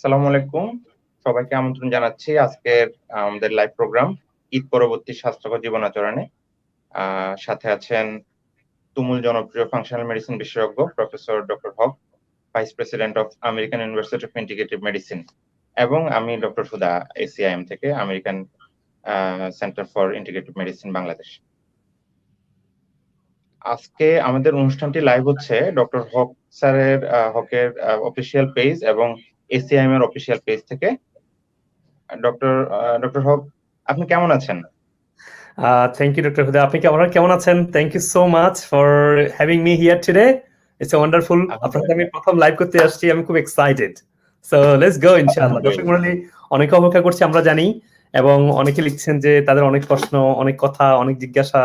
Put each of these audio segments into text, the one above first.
আসসালামু আলাইকুম। সবাইকে আমন্ত্রণ জানাচ্ছি আজকের আমাদের লাইভ প্রোগ্রাম ঈদ পরবর্তী স্বাস্থ্যকর জীবনাচরণে। সাথে আছেন তুমুল জনপ্রিয় ফাংশনাল মেডিসিন বিশেষজ্ঞ professor doctor Haque, vice president of American university of integrative Medicine এবং আমি ডক্টর হুদা এসিআইএম থেকে American centre for integrative Medicine Bangladesh. আজকে আমাদের অনুষ্ঠানটি লাইভ হচ্ছে ডক্টর হক স্যারের হকের অফিসিয়াল পেজ এবং এসিআইএম এর অফিসিয়াল পেজ থেকে। ডক্টর হক, আপনি কেমন আছেন? Thank you, Dr. Huda. আপনি কেমন আছেন? Thank you so much for having me here today. It's a wonderful. আপনার সাথে আমি প্রথম লাইভ করতে আসছি, আমি খুব এক্সাইটেড। So let's go ইনশাআল্লাহ। দর্শক মণ্ডলী অনেকে অপেক্ষা করছে আমরা জানি, এবং অনেকে লিখছেন যে তাদের অনেক প্রশ্ন, অনেক কথা, অনেক জিজ্ঞাসা।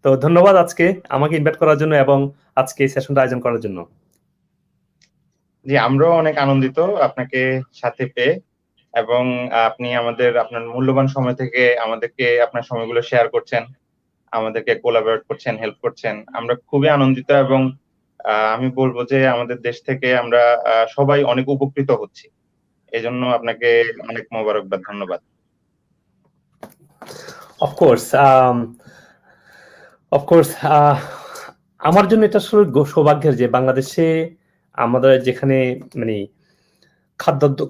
তো ধন্যবাদ আজকে আমাকে ইনভাইট করার জন্য এবং আজকে এই সেশনটা আয়োজন করার জন্য। জি, আমরাও অনেক আনন্দিত আপনাকে সাথে পেয়ে, এবং আপনি আপনার মূল্যবান সময় থেকে আমাদেরকে আপনার সময়গুলো শেয়ার করছেন, আমাদেরকে কোলাবরেট করছেন, হেল্প করছেন। আমরা খুবই আনন্দিত এবং আমি বলবো যে আমাদের দেশ থেকে আমরা সবাই অনেক উপকৃত হচ্ছি। এজন্য আপনাকে অনেক মোবারকবাদ, ধন্যবাদ। Of course, আমার জন্য এটা আসলে সৌভাগ্যের যে বাংলাদেশে আমাদের যেখানে মানে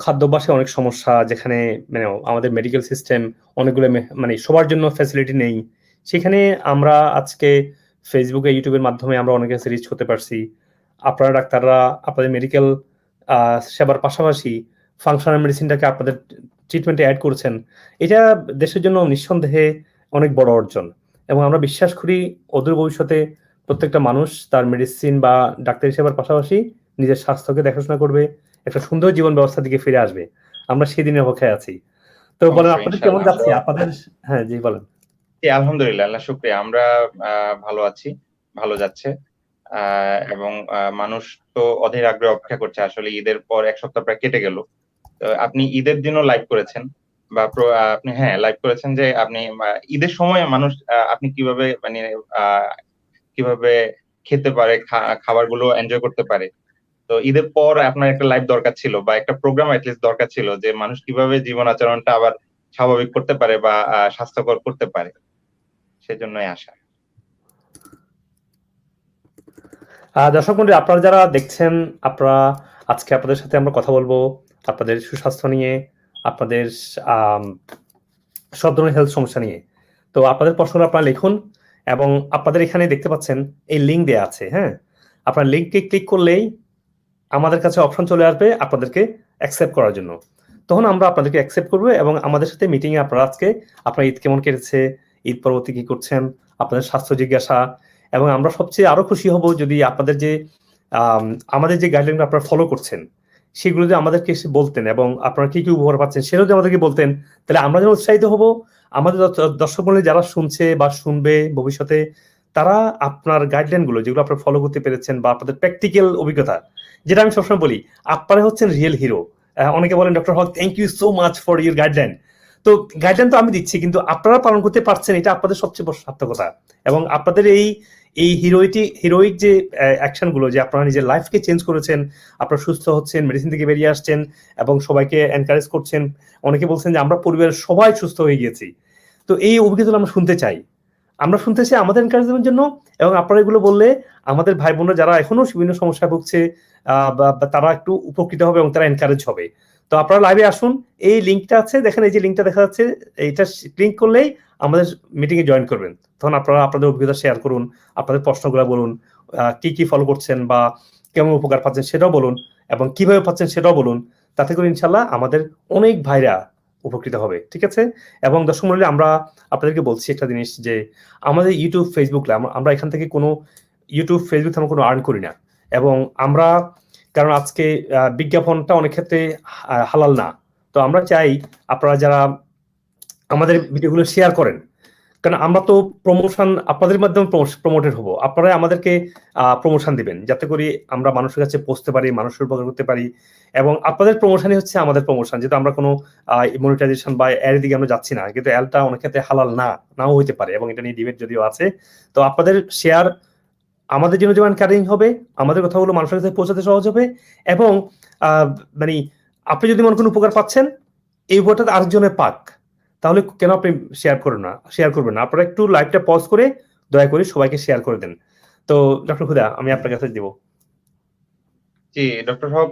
খাদ্যাভ্যাসে অনেক সমস্যা, যেখানে মানে আমাদের মেডিকেল সিস্টেম অনেকগুলো মানে সবার জন্য ফ্যাসিলিটি নেই, সেখানে আমরা আজকে ফেসবুকে ইউটিউবের মাধ্যমে আমরা অনেক কাছে রিচ করতে পারছি। আপনারা ডাক্তাররা আপনাদের মেডিকেল সেবার পাশাপাশি ফাংশনাল মেডিসিনটাকে আপনাদের ট্রিটমেন্টে অ্যাড করছেন। এটা দেশের জন্য নিঃসন্দেহে অনেক বড় অর্জন, এবং আমরা বিশ্বাস করি অদূর ভবিষ্যতে প্রত্যেকটা মানুষ তার মেডিসিন বা ডাক্তারি সেবার পাশাপাশি নিজের স্বাস্থ্যকে দেখাশোনা করবে, একটা সুন্দর জীবন ব্যবস্থার দিকে ফিরে আসবে। আমরা সেই দিনের অপেক্ষায় আছি। তো বলেন আপনাদের কেমন যাচ্ছে? আপনাদের হ্যাঁ জি বলেন। আলহামদুলিল্লাহ, আল্লাহ শুকরিয়া। আমরা ভালো আছি, ভালো যাচ্ছে, এবং মানুষ তো অধীর আগ্রহে অপেক্ষা করছে। আসলে ঈদের পর এক সপ্তাহ প্রায় কেটে গেল। আপনি ঈদের দিনও লাইভ করেছেন, বা আপনি লাইভ করেছেন যে আপনি ঈদের সময় মানুষ আপনি কিভাবে মানে কিভাবে খেতে পারে, খাবারগুলো এনজয় করতে পারে। তো ঈদের পর আপনার একটা লাইভ দরকার ছিল, বা একটা প্রোগ্রাম এটলিস্ট দরকার ছিল, যে মানুষ কিভাবে জীবন আচরণটা আবার স্বাভাবিক করতে পারে বা স্বাস্থ্যকর করতে পারে। সেজন্যই আসা। দর্শক মণ্ডলী, আপনারা যারা দেখছেন, আপনারা আজকে আপনাদের সাথে আমরা কথা বলবো আপনাদের সুস্বাস্থ্য নিয়ে, আপনাদের সব ধরনের হেলথ সমস্যা নিয়ে। তো আপনাদের প্রশ্নগুলো আপনারা লিখুন, এবং আপনাদের এখানে দেখতে পাচ্ছেন এই লিঙ্ক দেওয়া আছে। হ্যাঁ, আপনার লিঙ্কে ক্লিক করলেই আমাদের কাছে অপশন চলে আসবে আপনাদেরকে অ্যাকসেপ্ট করার জন্য। তখন আমরা আপনাদেরকে অ্যাকসেপ্ট করবো, এবং আমাদের সাথে মিটিংয়ে আপনারা আজকে আপনার ঈদ কেমন কেটেছে, ঈদ পরবর্তী কি করছেন, আপনাদের স্বাস্থ্য জিজ্ঞাসা, এবং আমরা সবচেয়ে আরো খুশি হব যদি আপনাদের যে আমাদের যে গাইডলাইন আপনারা ফলো করছেন সেগুলো যদি আমাদেরকে এসে বলতেন, এবং আপনারা কি কি উপহার পাচ্ছেন সেটাও যদি আমাদেরকে বলতেন, তাহলে আমরা যেন উৎসাহিত হব। আমাদের দর্শক মণ্ডলী যারা শুনছে বা শুনবে ভবিষ্যতে, তারা আপনার গাইডলাইন গুলো যেগুলো আপনারা ফলো করতে পেরেছেন বা আপনাদের প্র্যাকটিক্যাল অভিজ্ঞতা, যেটা আমি সবসময় বলি, আপনারা হচ্ছেন রিয়েল হিরো। অনেকে বলেন doctor Haque thank you so much for your guideline. তো গাইডলাইন তো আমি দিচ্ছি, কিন্তু আপনারা পালন করতে পারছেন, এটা আপনাদের সবচেয়ে বড় সার্থকতা। এবং আপনাদের এই হিরোইক যে অ্যাকশন গুলো, যে আপনারা নিজের লাইফকে চেঞ্জ করেছেন, আপনারা সুস্থ হচ্ছেন, মেডিসিন থেকে বেরিয়ে আসছেন এবং সবাইকে এনকারেজ করছেন। অনেকে বলছেন যে আমরা পরিবারের সবাই সুস্থ হয়ে গিয়েছি। তো এই অভিজ্ঞতা আমরা শুনতে চাই, আমাদের এনকারেজমেন্টের জন্য। এবং আপনারা এগুলো বললে আমাদের ভাই বোনরা যারা এখনো বিভিন্ন সমস্যায় ভুগছে, তারা একটু উপকৃত হবে এবং তারা এনকারেজ হবে। তো আপনারা লাইভে আসুন, এই লিঙ্কটা আছে, দেখেন এই যে লিঙ্কটা দেখা যাচ্ছে, এইটা ক্লিক করলেই আমাদের মিটিং এ জয়েন করবেন। তখন আপনারা আপনাদের অভিজ্ঞতা শেয়ার করুন, আপনাদের প্রশ্নগুলো বলুন, কি কি ফলো করছেন বা কেমন উপকার পাচ্ছেন সেটাও বলুন, এবং কিভাবে পাচ্ছেন সেটাও বলুন। তাতে করে ইনশাল্লাহ আমাদের অনেক ভাইরা উপকৃত হবে। ঠিক আছে? এবং দর্শক মণ্ডলী, আমরা আপনাদেরকে বলছি একটা জিনিস, যে আমাদের ইউটিউব ফেসবুক, আমরা এখান থেকে কোনো ইউটিউব ফেসবুক আমরা কোনো আর্ন করি না। এবং আমরা, কারণ আজকে বিজ্ঞাপনটা অনেক ক্ষেত্রে হালাল না। তো আমরা চাই আপনারা যারা আমাদের ভিডিওগুলো শেয়ার করেন, কারণ আমরা তো প্রমোশন আপনাদের মাধ্যমে প্রমোটেড হবো, আপনারা আমাদেরকে প্রমোশন দিবেন, যাতে করে আমরা মানুষের কাছে পৌঁছতে পারি, মানুষের উপকার করতে পারি। এবং আপনাদের প্রমোশনই হচ্ছে আমাদের প্রমোশন, যেহেতু আমরা কোনো মনিটাইজেশন বা এর দিকে আমরা যাচ্ছি না, কিন্তু এলটা অনেক ক্ষেত্রে হালাল নাও হইতে পারে, এবং এটা নিয়ে ডিবেট যদিও আছে। তো আপনাদের শেয়ার আমাদের জন্য যেমন ক্যারিং হবে, আমাদের কথাগুলো মানুষের কাছে পৌঁছাতে সহজ হবে, এবং মানে আপনি যদি মনে করেন উপকার পাচ্ছেন, এই উপকারটা আরেকজনের পাক, তাহলে কেন আপনি শেয়ার করবেন না? আপনারা একটু লাইভটা পজ করে দয়া করে সবাইকে শেয়ার করে দেন। তো ডক্টর খুদা, আমি আপনার কাছে দিব। জি, ডক্টর হক,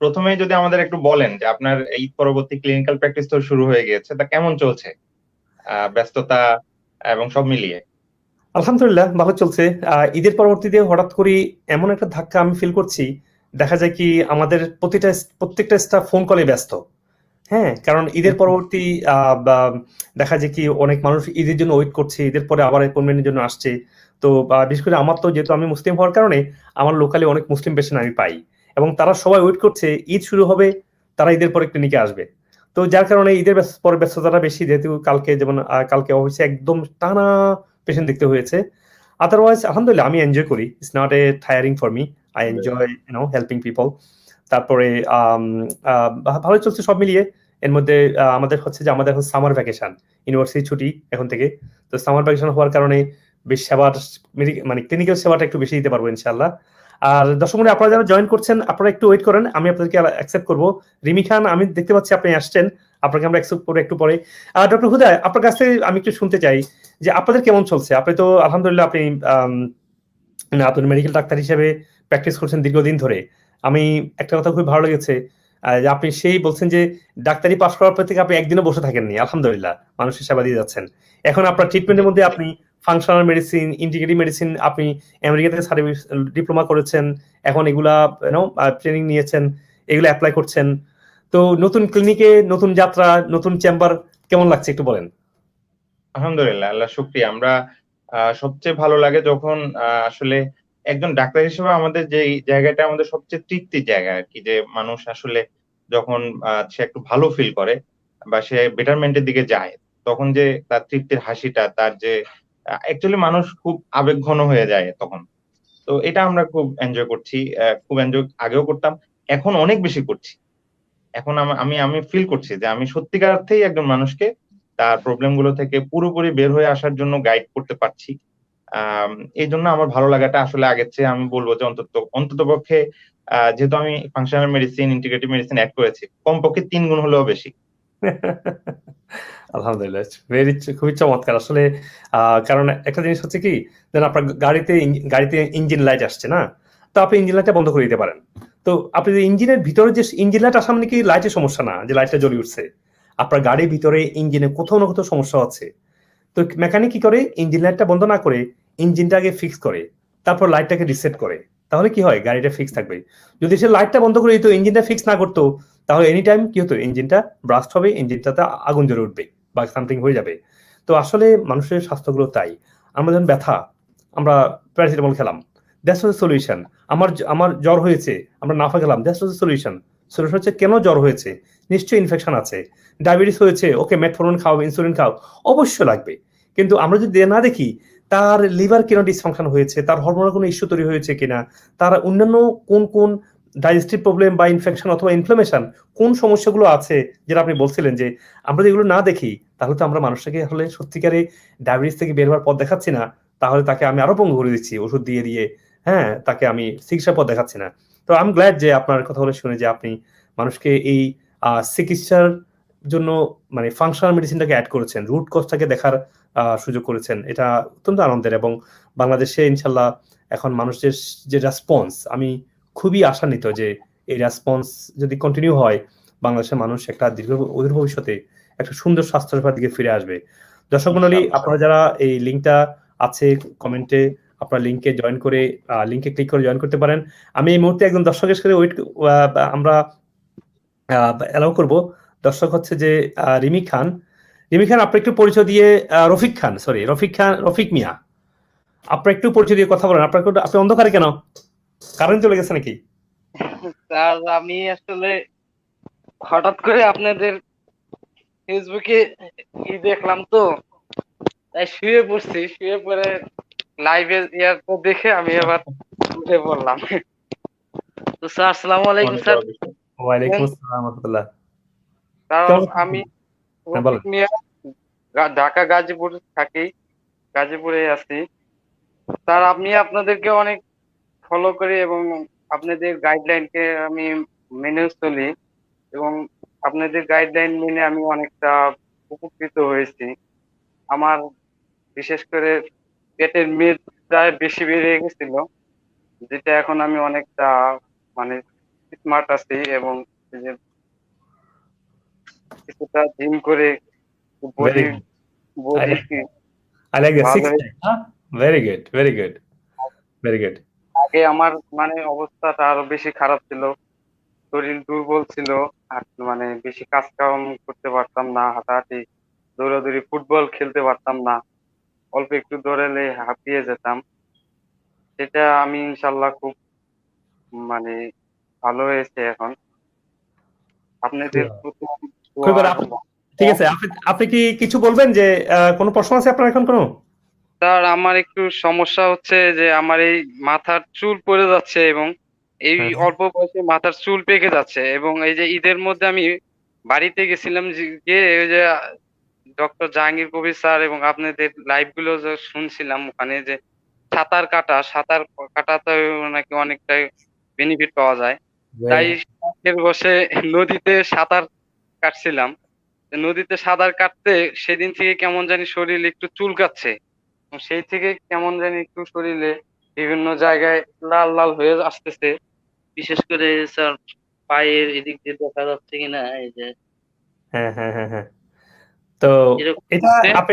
প্রথমেই যদি আমাদের একটু বলেন যে আপনার এই পরবর্তী ক্লিনিক্যাল প্র্যাকটিস তো শুরু হয়ে গিয়েছে, তা কেমন চলছে? ব্যস্ততা এবং সব মিলিয়ে। আলহামদুলিল্লাহ ভালো চলছে। ঈদের পরবর্তীতে হঠাৎ করে এমন একটা ধাক্কা আমি ফিল করছি, দেখা যায় কি আমাদের প্রত্যেকটা স্টাফ ফোন কলে ব্যস্ত। হ্যাঁ, কারণ ঈদের পরবর্তী বা দেখা যায় কি অনেক মানুষ ঈদের জন্য ওয়েট করছে, ঈদের পরে আবার অ্যাপয়েন্টমেন্টের জন্য আসছে। তো বিশেষ করে আমার তো যেহেতু আমি মুসলিম হওয়ার কারণে আমার লোকালি অনেক মুসলিম পেশেন্ট আমি পাই, এবং তারা সবাই ওয়েট করছে ঈদ শুরু হবে, তারা ঈদের পরে ক্লিনিকে আসবে। তো যার কারণে ঈদের পরে ব্যস্ততাটা বেশি, যেহেতু কালকে যেমন কালকে অফিসে একদম টানা পেশেন্ট দেখতে হয়েছে। আদারওয়াইজ আলহামদুলিল্লাহ আমি এনজয় করি, it's not a tiring for me, I enjoy helping people. তারপরে ভালো চলছে সব মিলিয়ে। এর মধ্যে আমাদের হচ্ছে যে আমাদের সামার ভ্যাকেশন, ইউনিভার্সিটি ছুটি এখন থেকে। তো সামার ভ্যাকেশন হওয়ার কারণে বেশ সেবার মানে ক্লিনিক্যাল সেবাটা একটু বেশি দিতে পারবো ইনশাআল্লাহ। আর দর্শক মণ্ডলী, আপনারা যারা জয়েন করছেন আপনারা একটু ওয়েট করেন, আমি আপনাদেরকে অ্যাকসেপ্ট করবো। রিমি খান, আমি দেখতে পাচ্ছি আপনি আসছেন, আপনাকে আমরা অ্যাকসেপ্ট করবো একটু পরে। ডক্টর হুদা, আপনার কাছ থেকে আমি একটু শুনতে চাই যে আপনাদের কেমন চলছে। আপনি তো আলহামদুলিল্লাহ আপনি আপনি মেডিকেল ডাক্তার হিসেবে প্র্যাকটিস করছেন দীর্ঘদিন ধরে। আমি একটা কথা খুব ভালো লেগেছে, যে আপনি সেই বলছেন যে ডাক্তারি পাশ করার পর থেকে আপনি একদিনও বসে থাকেননি, আলহামদুলিল্লাহ মানুষের সেবা দিয়ে যাচ্ছেন। এখন আপনার ট্রিটমেন্টের মধ্যে আপনি ফাংশনাল মেডিসিন, ইন্টিগ্রেটিভ মেডিসিন, আপনি আমেরিকা থেকে ডিপ্লোমা করেছেন, এখন এগুলা ট্রেনিং নিয়েছেন, এগুলো অ্যাপ্লাই করছেন। তো নতুন ক্লিনিকে নতুন যাত্রা, নতুন চেম্বার কেমন লাগছে একটু বলেন। আলহামদুলিল্লাহ, আল্লাহ শুকরিয়া। আমরা সবচেয়ে ভালো লাগে যখন আসলে একজন ডাক্তার হিসেবে আমাদের যে জায়গাটা আমাদের সবচেয়ে তৃপ্তির জায়গা আর কি, যে মানুষ আসলে যখন সে একটু ভালো ফিল করে বা সে বেটারমেন্টের দিকে যায়, তখন যে তার তৃপ্তির হাসিটা, তার যে অ্যাকচুয়ালি মানুষ খুব আবেগঘন হয়ে যায় তখন। তো এটা আমরা খুব এনজয় করছি, খুব এনজয় আগেও করতাম, এখন অনেক বেশি করছি। এখন আমি আমি ফিল করছি যে আমি সত্যিকার অর্থেই একজন মানুষকে তার প্রবলেম গুলো থেকে পুরোপুরি বের হয়ে আসার জন্য গাইড করতে পারছি। আম এইজন্য আমার ভালো লাগাটা আসলে আগের চেয়ে আমি বলব যে অন্ততপক্ষে যেহেতু আমি functional medicine, integrative medicine add করেছি, কমপক্ষে ৩ গুণ হলেও বেশি। আলহামদুলিল্লাহ, খুবই চমৎকার আসলে। কারণ একটা জিনিস হচ্ছে কি, যেন আপনার গাড়িতে ইঞ্জিন লাইট আসছে না, তো আপনি ইঞ্জিন লাইটটা বন্ধ করে দিতে পারেন। তো আপনি যে ইঞ্জিনের ভিতরে যে ইঞ্জিন লাইট আসা মানে কি লাইটের সমস্যা না, যে লাইটটা জ্বলে উঠছে, আপনার গাড়ির ভিতরে ইঞ্জিনে কোথাও না কোথাও সমস্যা হচ্ছে। তো মেকানিক কি করে, ইঞ্জিন লাইটটা বন্ধ না করে ইঞ্জিনটা আগে ফিক্স করে, তারপর লাইটটাকে রিসেট করে, তাহলে কি হয় গাড়িটা ফিক্স থাকবে। যদি সে লাইটটা বন্ধ করে দিত, ইঞ্জিনটা ফিক্স না করতো, তাহলে এনি টাইম কি হতো, ইঞ্জিনটা ব্রাস্ট হবে, ইঞ্জিনটাতে আগুন জ্বলে উঠবে বা সামথিং হয়ে যাবে। তো আসলে মানুষের স্বাস্থ্যগুলো তাই। আমরা যখন ব্যথা, আমরা প্যারাসিটামল খেলাম, দ্যাটস ওয়াজ সলিউশন। আমার জ্বর হয়েছে, আমরা নাফা খেলাম, দ্যাটস ওয়াজ সলিউশন। সলিউশন হচ্ছে কেন জ্বর হয়েছে, নিশ্চয়ই ইনফেকশন আছে। ডায়াবেটিস হয়েছে, ওকে মেটফরমিন খাও, ইনসুলিন খাও, অবশ্যই লাগবে। কিন্তু আমরা যদি না দেখি তার লিভার কেন ডিসফাংশন হয়েছে, তার হরমোনাল কোনো ইস্যু তৈরি হয়েছে কিনা, তার অন্যান্য কোন কোন ডাইজেস্টিভ প্রবলেম বা ইনফেকশন অথবা ইনফ্লামেশন, কোন সমস্যাগুলো আছে, যেটা আপনি বলছিলেন যে আমরা যদি এগুলো না দেখি, তাহলে তো আমরা মানুষটাকে আসলে সত্যিকারে ডায়াবেটিস থেকে বের হওয়ার পথ দেখাচ্ছি না, তাহলে তাকে আমি আরো পঙ্গু করে দিচ্ছি ওষুধ দিয়ে দিয়ে। হ্যাঁ, তাকে আমি চিকিৎসার পথ দেখাচ্ছি না। তো আই এম গ্ল্যাড যে আপনার কথা বলে শুনে যে আপনি মানুষকে এই চিকিৎসার জন্য মানে ফাংশনাল মেডিসিনটাকে অ্যাড করেছেন, রুট কজটাকে দেখার সুযোগ করেছেন। এটা অত্যন্ত আনন্দের, এবং বাংলাদেশে ইনশাল্লাহ এখন মানুষের যে রেসপন্স, আমি খুবই আশান্বিত যে এই রেসপন্স যদি কন্টিনিউ হয়, বাংলাদেশের মানুষ একটা অদূর ভবিষ্যতে একটা সুন্দর স্বাস্থ্যসেবার দিকে ফিরে আসবে। দর্শক মণ্ডলী, আপনারা যারা এই লিঙ্কটা আছে কমেন্টে, আপনার লিঙ্কে জয়েন করে লিঙ্কে ক্লিক করে জয়েন করতে পারেন। আমি এই মুহূর্তে একজন দর্শকের সাথে আমরা অ্যালাউ করব। দর্শক হচ্ছে যে রিমি খান। রিমি খান, আপনি একটু পরিচয় দিয়ে, রফিক মিয়া, আপনার একটু পরিচয় দিয়ে কথা বলেন। আপনি অন্ধকারে কেন, কারেন্ট চলে গেছে নাকি? স্যার, আমি আসলে হঠাৎ করে আপনাদের ফেসবুকে দেখলাম, তো তাই শুয়ে পড়ছি, শুয়ে পড়ে লাইভে ইয়ারটা দেখে আমি আবার উঠে পড়লাম। তো স্যার, আসসালামু আলাইকুম স্যার। ওয়ালাইকুম আসসালাম ওয়া রাহমাতুল্লাহ। কারণ আমি হ্যাঁ, রফিক বলেন। মিয়া, ঢাকা গাজীপুর থাকি, গাজীপুরে আছি। স্যার, আমি আপনাদেরকে অনেক ফলো করি এবং আপনাদের গাইডলাইনকে আমি মেনে চলি। এবং আপনাদের গাইডলাইন মেনে আমি অনেকটা উপকৃত হয়েছি। আমার বিশেষ করে পেটের মেদটা বেশি বেড়ে গেছিল, যেটা এখন আমি অনেকটা মানে স্মার্ট আছি এবং এই যে কিছুটা জিম করে very body good. I body I like the ভালো সিক্স হয়েছে। Pack. Very good, very good, very good. আগে আমার মানে অবস্থাটা আরো বেশি খারাপ ছিল, শরীর দুর্বল ছিল, আর মানে বেশি কাজ কাম করতে পারতাম না, হাঁটাহাঁটি দৌড়াদৌড়ি ফুটবল খেলতে পারতাম না, অল্প একটু দৌড়ালে হাঁপিয়ে যেতাম। সেটা আমি ইনশাল্লাহ খুব মানে ভালো হয়েছে এখন। আপনাদের প্রতি খুবই দোয়া ভালো। এবং ঠিক আছে, আপনি আপনি কি কিছু বলবেন যে কোনো প্রশ্ন আছে আপনার এখন কোনো? স্যার, আমার একটু সমস্যা হচ্ছে যে আমার এই মাথার চুল পড়ে যাচ্ছে এবং এই হ্যাঁ, অল্প বয়সে মাথার চুল পেকে যাচ্ছে, এবং এই যে ঈদের মধ্যে আমি বাড়িতে গেছিলাম, গিয়ে ওই যে ডক্টর জাহাঙ্গীর কবির স্যার এবং আপনাদের লাইভ গুলো যে শুনছিলাম, ওখানে যে সাঁতার কাটাতে নাকি অনেকটাই বেনিফিট পাওয়া যায়। তাই শখের বসে নদীতে সাঁতার কাটছিলাম। নদীতে সাঁতার কাটতে সেদিন থেকে কেমন জানি শরীর একটু চুলকাচ্ছে, এবং সেই থেকে কেমন জানি একটু শরীরে বিভিন্ন জায়গায় লাল লাল হয়ে আসতেছে, বিশেষ করে স্যার পায়ের এদিক দিয়ে দেখা যাচ্ছে কিনা, এই যে হ্যাঁ, হ্যাঁ, হ্যাঁ, হ্যাঁ। তো এরকম এটা হচ্ছে। আপনি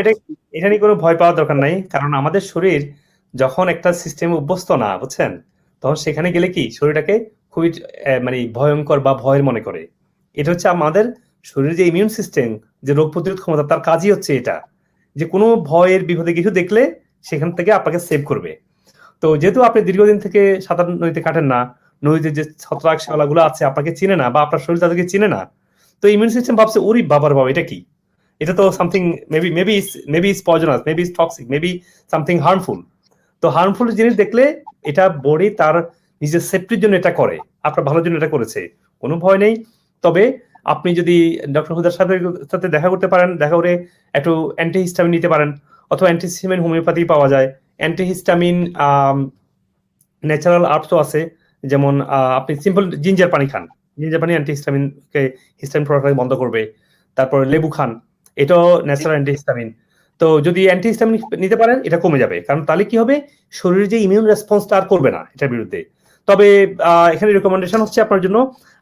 এটা নিয়ে কোনো ভয় পাওয়ার দরকার নাই, কারণ আমাদের শরীর যখন একটা সিস্টেমে অভ্যস্ত না, বুঝছেন, তখন সেখানে গেলে কি শরীরটাকে খুবই মানে ভয়ঙ্কর বা ভয়ের মনে করে। এটা হচ্ছে আমাদের শরীরের যে ইমিউন সিস্টেম, যে রোগ প্রতিরোধ ক্ষমতা, তার কাজই হচ্ছে এটা, যে কোনো ভয়ের বিপদে কিছু দেখলে সেখান থেকে আপনাকে সেভ করবে। তো যেহেতু আপনি দীর্ঘদিন থেকে সাঁতার নদীতে কাটেন না, নদীতে যে ছত্রাক গুলো আছে আপনাকে চিনে না, বা আপনার শরীর তাদেরকে চিনে না, তো ইমিউন সিস্টেম ভাবছে ওরে বাবার বাবা এটা কি, এটা তো something maybe is poisonous, maybe is toxic, maybe something harmful. তো হার্মফুল জিনিস দেখলে এটা বডি তার নিজের সেফটির জন্য এটা করে, আপনার ভালোর জন্য এটা করেছে, কোনো ভয় নেই। তবে আপনি যদি ডক্টর হুদার সাথে সাথে দেখা করতে পারেন, দেখা করে একটু অ্যান্টিহিস্টামিন নিতে পারেন, অথবা অ্যান্টিহিস্টামিন হোমিওপ্যাথি পাওয়া যায়, অ্যান্টিহিস্টামিন ন্যাচারাল আর্টসও আছে, যেমন আপনি সিম্পল জিঞ্জার পানি খান, জিঞ্জার পানি অ্যান্টিহিস্টামিনকে হিস্টামিন প্রোডাক্ট বন্ধ করবে। তারপর লেবু খান, এটাও ন্যাচারাল অ্যান্টিহিস্টামিন। তো যদি অ্যান্টিহিস্টামিন নিতে পারেন এটা কমে যাবে, কারণ তাহলে কি হবে, শরীরের যে ইমিউন রেসপন্সটা আর করবে না এটার বিরুদ্ধে। তবে এখানে রেকমেন্ডেশন হচ্ছে আপনার জন্য,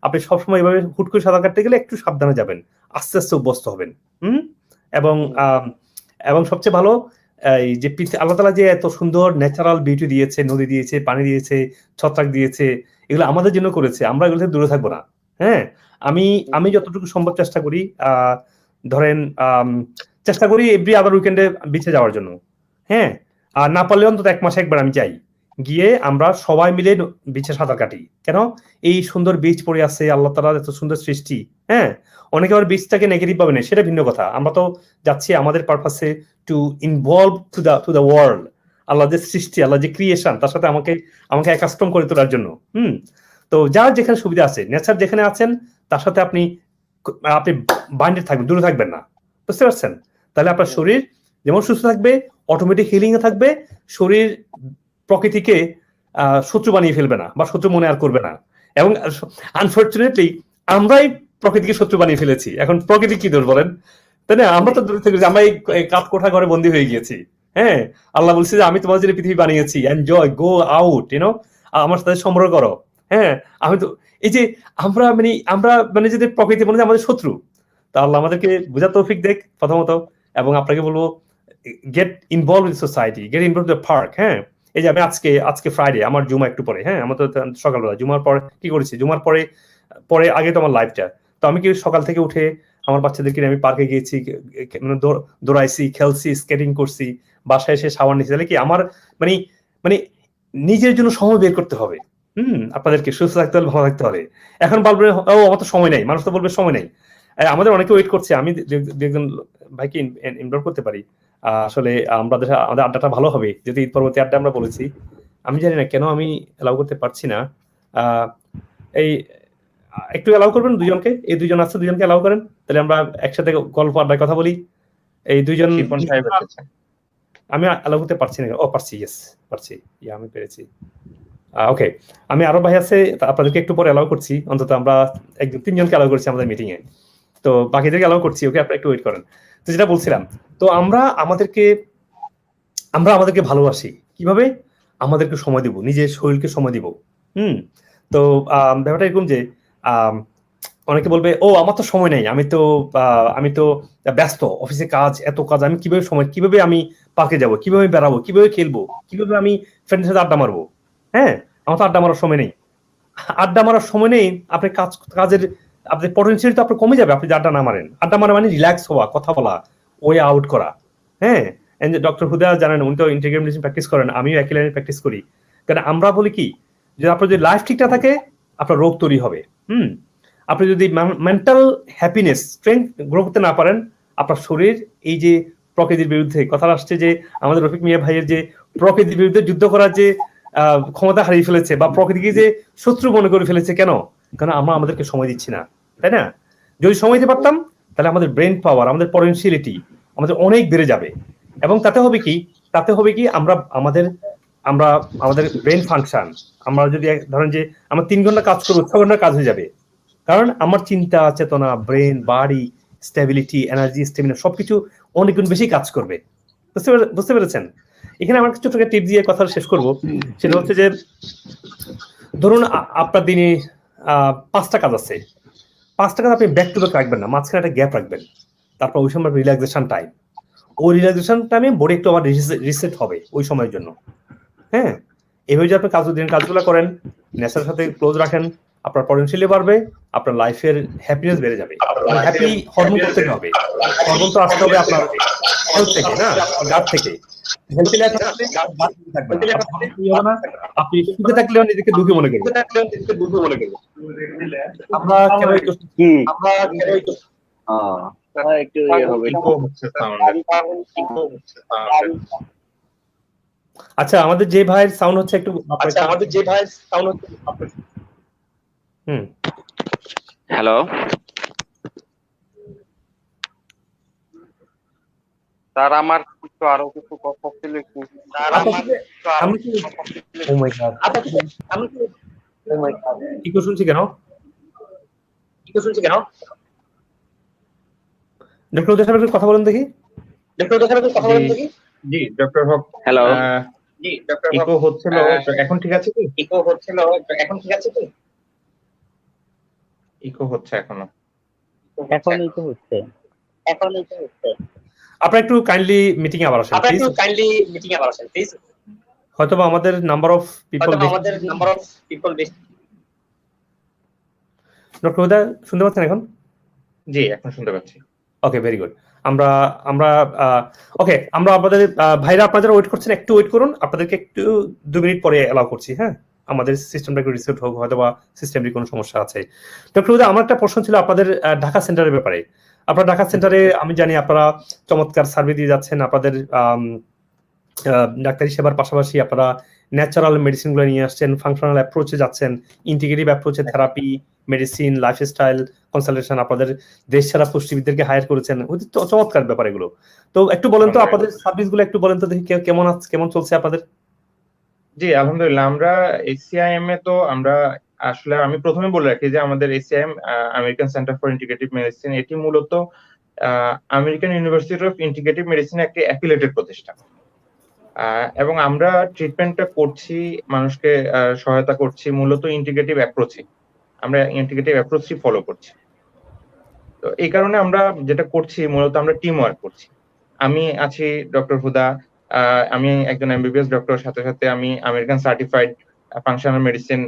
আপনি সবসময় এভাবে হুট করে সাঁতার কাটতে গেলে একটু সাবধানে যাবেন, আস্তে আস্তে অভ্যস্ত হবেন। হুম। এবং এবং সবচেয়ে ভালো, এই যে আল্লাহ তাআলা যে এত সুন্দর ন্যাচারাল বিউটি দিয়েছে, নদী দিয়েছে, পানি দিয়েছে, ছত্রাক দিয়েছে, এগুলো আমাদের জন্য করেছে, আমরা এগুলো থেকে দূরে থাকবো না। হ্যাঁ, আমি আমি যতটুকু সম্ভব চেষ্টা করি, ধরেন চেষ্টা করি এভরি আদার উইকেন্ডে বিচে যাওয়ার জন্য। হ্যাঁ, আর না পারলে অন্তত 1 মাসে একবার আমি যাই, গিয়ে আমরা সবাই মিলে বিচে সাঁতার কাটি। কেন, এই সুন্দর বিচ পড়ে আছে, আল্লাহ তাআলার এত সুন্দর সৃষ্টি। হ্যাঁ, অনেকে আবার বিচটাকে নেগেটিভ ভাবে নেয়, সেটা ভিন্ন কথা। আমরা তো যাচ্ছি আমাদের পারপাসে to involve to the world, আল্লাহ যে সৃষ্টি, আল্লাহ যে ক্রিয়েশন, তার সাথে আমাকে অ্যাকাস্টম করে তোলার জন্য। হুম। তো যার যেখানে সুবিধা আছে, নেচার যেখানে আছেন তার সাথে আপনি আপনি বাইন্ডেড থাকবেন, দূরে থাকবেন না, বুঝতে পারছেন? তাহলে আপনার শরীর যেমন সুস্থ থাকবে, অটোমেটিক হিলিং এ থাকবে, শরীর প্রকৃতিকে শত্রু বানিয়ে ফেলবে না, বা শত্রু মনে আর করবে না। এবং আনফরচুনেটলি আমরাই প্রকৃতিকে শত্রু বানিয়ে ফেলেছি, এখন প্রকৃতি কি দোষ বলেন, তাই না? আমরা তো দূরে থেকে, আমরা এই কাঠ কোঠা ঘরে বন্দী হয়ে গিয়েছি। হ্যাঁ, আল্লাহ বলছে যে আমি তোমাদের জন্য পৃথিবী বানিয়েছি, এনজয়, গো আউট, আমার সাথে সম্পর্ক করো। হ্যাঁ, আমি তো এই যে আমরা যদি প্রকৃতি মনে হয় আমাদের শত্রু, তা আল্লাহ আমাদেরকে বোঝার তৌফিক দেখ প্রথমত। এবং আপনাকে বলবো, get involve in society, get involve the park. হ্যাঁ, এই যে আমি আজকে ফ্রাইডে, আমার জুমা একটু পরে, হ্যাঁ, আমার তো সকালবেলা জুমার পর কি করেছি, জুমার পরে পরে আগে তো আমার লাইফটা, তো আমি কি সকাল থেকে উঠে আমার বাচ্চাদেরকে নিয়ে আমি পার্কে গিয়েছি, দৌড়াইছি, খেলছি, স্কেটিং করছি, বাসায় এসে শাওয়ার নিয়েছি। তাহলে কি আমার মানে মানে নিজের জন্য সময় বের করতে হবে। আপনাদেরকে সুস্থ থাকতে হলে, ভালো থাকতে হবে। এখন বলবে ও আমার তো সময় নেই, মানুষ তো বলবে সময় নেই। আমাদের অনেকে ওয়েট করছে, আমি একজন ভাইকে ইনভলভ করতে পারি। আসলে আমাদের আড্ডাটা ভালো হবে যদি ঈদ পরবর্তী আড্ডা আমরা বলেছি। আমি জানি না কেন আমি এলাও করতে পারছি না। এই একটু এলাও করবেন দুজনকে, এই দুজন আছে, দুজনকে এলাও করেন, তাহলে আমরা একসাথে গল্প আড্ডায় কথা বলি। এই দুইজন শিপন সাহেব এসেছেন। আমি এলাও করতে পারছি না। ও পারছি, ইয়েস পারছি, আমি পেরেছি। ওকে, আমি আরো ভাই আছে, আপনাদেরকে একটু পরে অ্যালাউ করছি, অন্তত আমরা একজন 3 জনকে অ্যালাউ করছি আমাদের মিটিং এ, তো বাকিদেরকে অ্যালাউ করছি। ওকে, আপনারা একটু ওয়েট করেন। তো যেটা বলছিলাম, তো আমরা আমাদেরকে ভালোবাসি কিভাবে? আমাদেরকে সময় দিব, নিজের শরীরকে সময় দিব। হুম। তো ব্যাপারটা এরকম যে আম, অনেকে বলবে, ও আমার তো সময় নেই, আমি তো ব্যস্ত, অফিসে কাজ, এত কাজ, আমি কিভাবে আমি পার্কে যাব, কিভাবে বেড়াবো, কিভাবে খেলবো, কিভাবে আমি ফ্রেন্ডের সাথে আড্ডা মারবো? হ্যাঁ, আমার তো আড্ডা মারার সময় নেই। আড্ডা মারার সময় নেই, আপনি কাজের আপনার পটেনশিয়াল তো আপনার কমে যাবে আপনি যদি আড্ডা না মারেন। আড্ডা মারা মানে রিল্যাক্স হওয়া, কথা বলা, ওয়ে আউট করা। হ্যাঁ, ডক্টর হুদা জানেন, উনি তো ইন্টিগ্রেটিভ মেডিসিন প্র্যাকটিস করেন, আমিও একই লাইনে প্র্যাকটিস করি। কারণ আমরা বলি কি, যে আপনার যদি লাইফ ঠিকঠাক থাকে আপনার রোগ তৈরি হবে। আপনি যদি মেন্টাল হ্যাপিনেস স্ট্রেংথ গ্রো করতে না পারেন, আপনার শরীর এই যে প্রকৃতির বিরুদ্ধে কথা আসছে, যে আমাদের রফিক মিয়া ভাইয়ের যে প্রকৃতির বিরুদ্ধে যুদ্ধ করার যে ক্ষমতা হারিয়ে ফেলেছে, বা প্রকৃতিকে যে শত্রু মনে করে ফেলেছে। কেন? কারণ আমরা আমাদেরকে সময় দিচ্ছি না, তাই না? যদি সময় দিতে পারতাম, তাহলে আমাদের ব্রেন পাওয়ার, আমাদের পটেনশিয়ালিটি আমাদের অনেক বেড়ে যাবে। এবং তাতে হবে কি আমরা আমাদের ব্রেন ফাংশন, আমরা যদি ধরেন যে আমরা 3 ঘন্টা কাজ করবো, 6 ঘন্টা কাজ হয়ে যাবে। কারণ আমার চিন্তা চেতনা, ব্রেন, বাড়ি, স্টেবিলিটি, এনার্জি, স্টেমিনা সবকিছু অনেক গুণ বেশি কাজ করবে। বুঝতে পেরেছেন? এখানে আমার কিছু টিপ দিয়ে কথা শেষ করব। সেটা হচ্ছে যে, ধরুন আপনার দিনে 5টা কাজ আছে, 5টা কাজ আপনি ব্যাক টু ব্যাক রাখবেন না, মাঝখানে একটা গ্যাপ রাখবেন। তারপর ওই সময় রিল্যাক্সেশন টাইম, ওই রিল্যাক্সেশন টাইমে বডি একটু আবার রিসেট হবে ওই সময়ের জন্য। হ্যাঁ, এভাবে যদি আপনি কাজগুলো করেন, নেচারের সাথে ক্লোজ রাখেন, আপনার পটেনশিয়ালি বাড়বে, আপনার লাইফের হ্যাপিনেস বেড়ে যাবে। হ্যাপি হরমোন থেকে হবে, হরমোন তো আসতে হবে আপনার হেলথ থেকে, না গাট থেকে। হেলথি লাইফ থাকলে আপনি সুখে থাকলেও নিজেকে দুঃখী মনে করবেন। আমরা কেন একটু ইয়ে হবে। আচ্ছা, আমাদের যে ভাইয়ের সাউন্ড হচ্ছে একটু হ্যালো, স্যার আমার আরো কিছু কথা ছিল একটু। ইকো শুনছি কেন? ডক্টর উদয় সাহেব কথা বলেন দেখি। জি ডক্টর হক, হ্যালো, ইকো হচ্ছিল, এখন ঠিক আছে কি? ইকো হচ্ছে এখনো। আপনারা একটু কাইন্ডলি মিটিং এ আবার আসেন প্লিজ। হয়তোবা আমাদের নাম্বার অফ পিপল বেশি। ডক্টর উদয় শুনতে পাচ্ছেন এখন? জি, এখন শুনতে পাচ্ছি। ওকে, ভেরি গুড। আমরা আপনাদের ভাইরা, আপনারা ওয়েট করছেন, একটু ওয়েট করুন, আপনাদেরকে একটু 2 মিনিট পরে অ্যালাউ করছি। হ্যাঁ, আমাদের সিস্টেমটা একটু রিসেট হোক, হয়তো বা সিস্টেমের কোনো সমস্যা আছে। ডক্টর উদয়, আমার একটা প্রশ্ন ছিল আপনাদের ঢাকা সেন্টারের ব্যাপারে। আপনারা ঢাকা সেন্টারে আমি জানি আপনারা চমৎকার সার্ভে দিয়ে যাচ্ছেন। আপনাদের ডাক্তারি সেবার পাশাপাশি আপনারা ন্যাচারাল মেডিসিন গুলো নিয়ে আসছেন, ফাংশনাল অ্যাপ্রোচে যাচ্ছেন, ইন্টিগ্রেটিভ অ্যাপ্রোচে থেরাপি, মেডিসিন, লাইফস্টাইল কনসালটেশন, আপনাদের দেশ ছাড়া পুষ্টিবিদদেরকে হায়ার করেছেন। চমৎকার ব্যাপার এগুলো। তো একটু বলেন তো আপনাদের সার্ভিস গুলো একটু বলেন তো দেখি, কেমন চলছে আপনাদের? জি আলহামদুলিল্লাহ, আমরা এসিআইএম এ তো আমরা আসলে, আমি প্রথমে বলে রাখি যে আমাদের ACIM American centre for integrative medicine, এটি মূলত American university of integrative medicine একটি অ্যাফিলিয়েটেড প্রতিষ্ঠান, এবং আমরা ট্রিটমেন্টটা করছি, মানুষকে সহায়তা করছি মূলত ইন্টিগ্রেটিভ অ্যাপ্রোচে। আমরা ইন্টিগ্রেটিভ অ্যাপ্রোচই ফলো করছি। তো এই কারণে আমরা যেটা করছি মূলত আমরা টিম ওয়ার্ক করছি। আমি আছি ডক্টর হুদা, আমি একজন এমবিবিএস ডক্টর, সাথে সাথে আমি আমেরিকান সার্টিফাইড ফাংশনাল মেডিসিন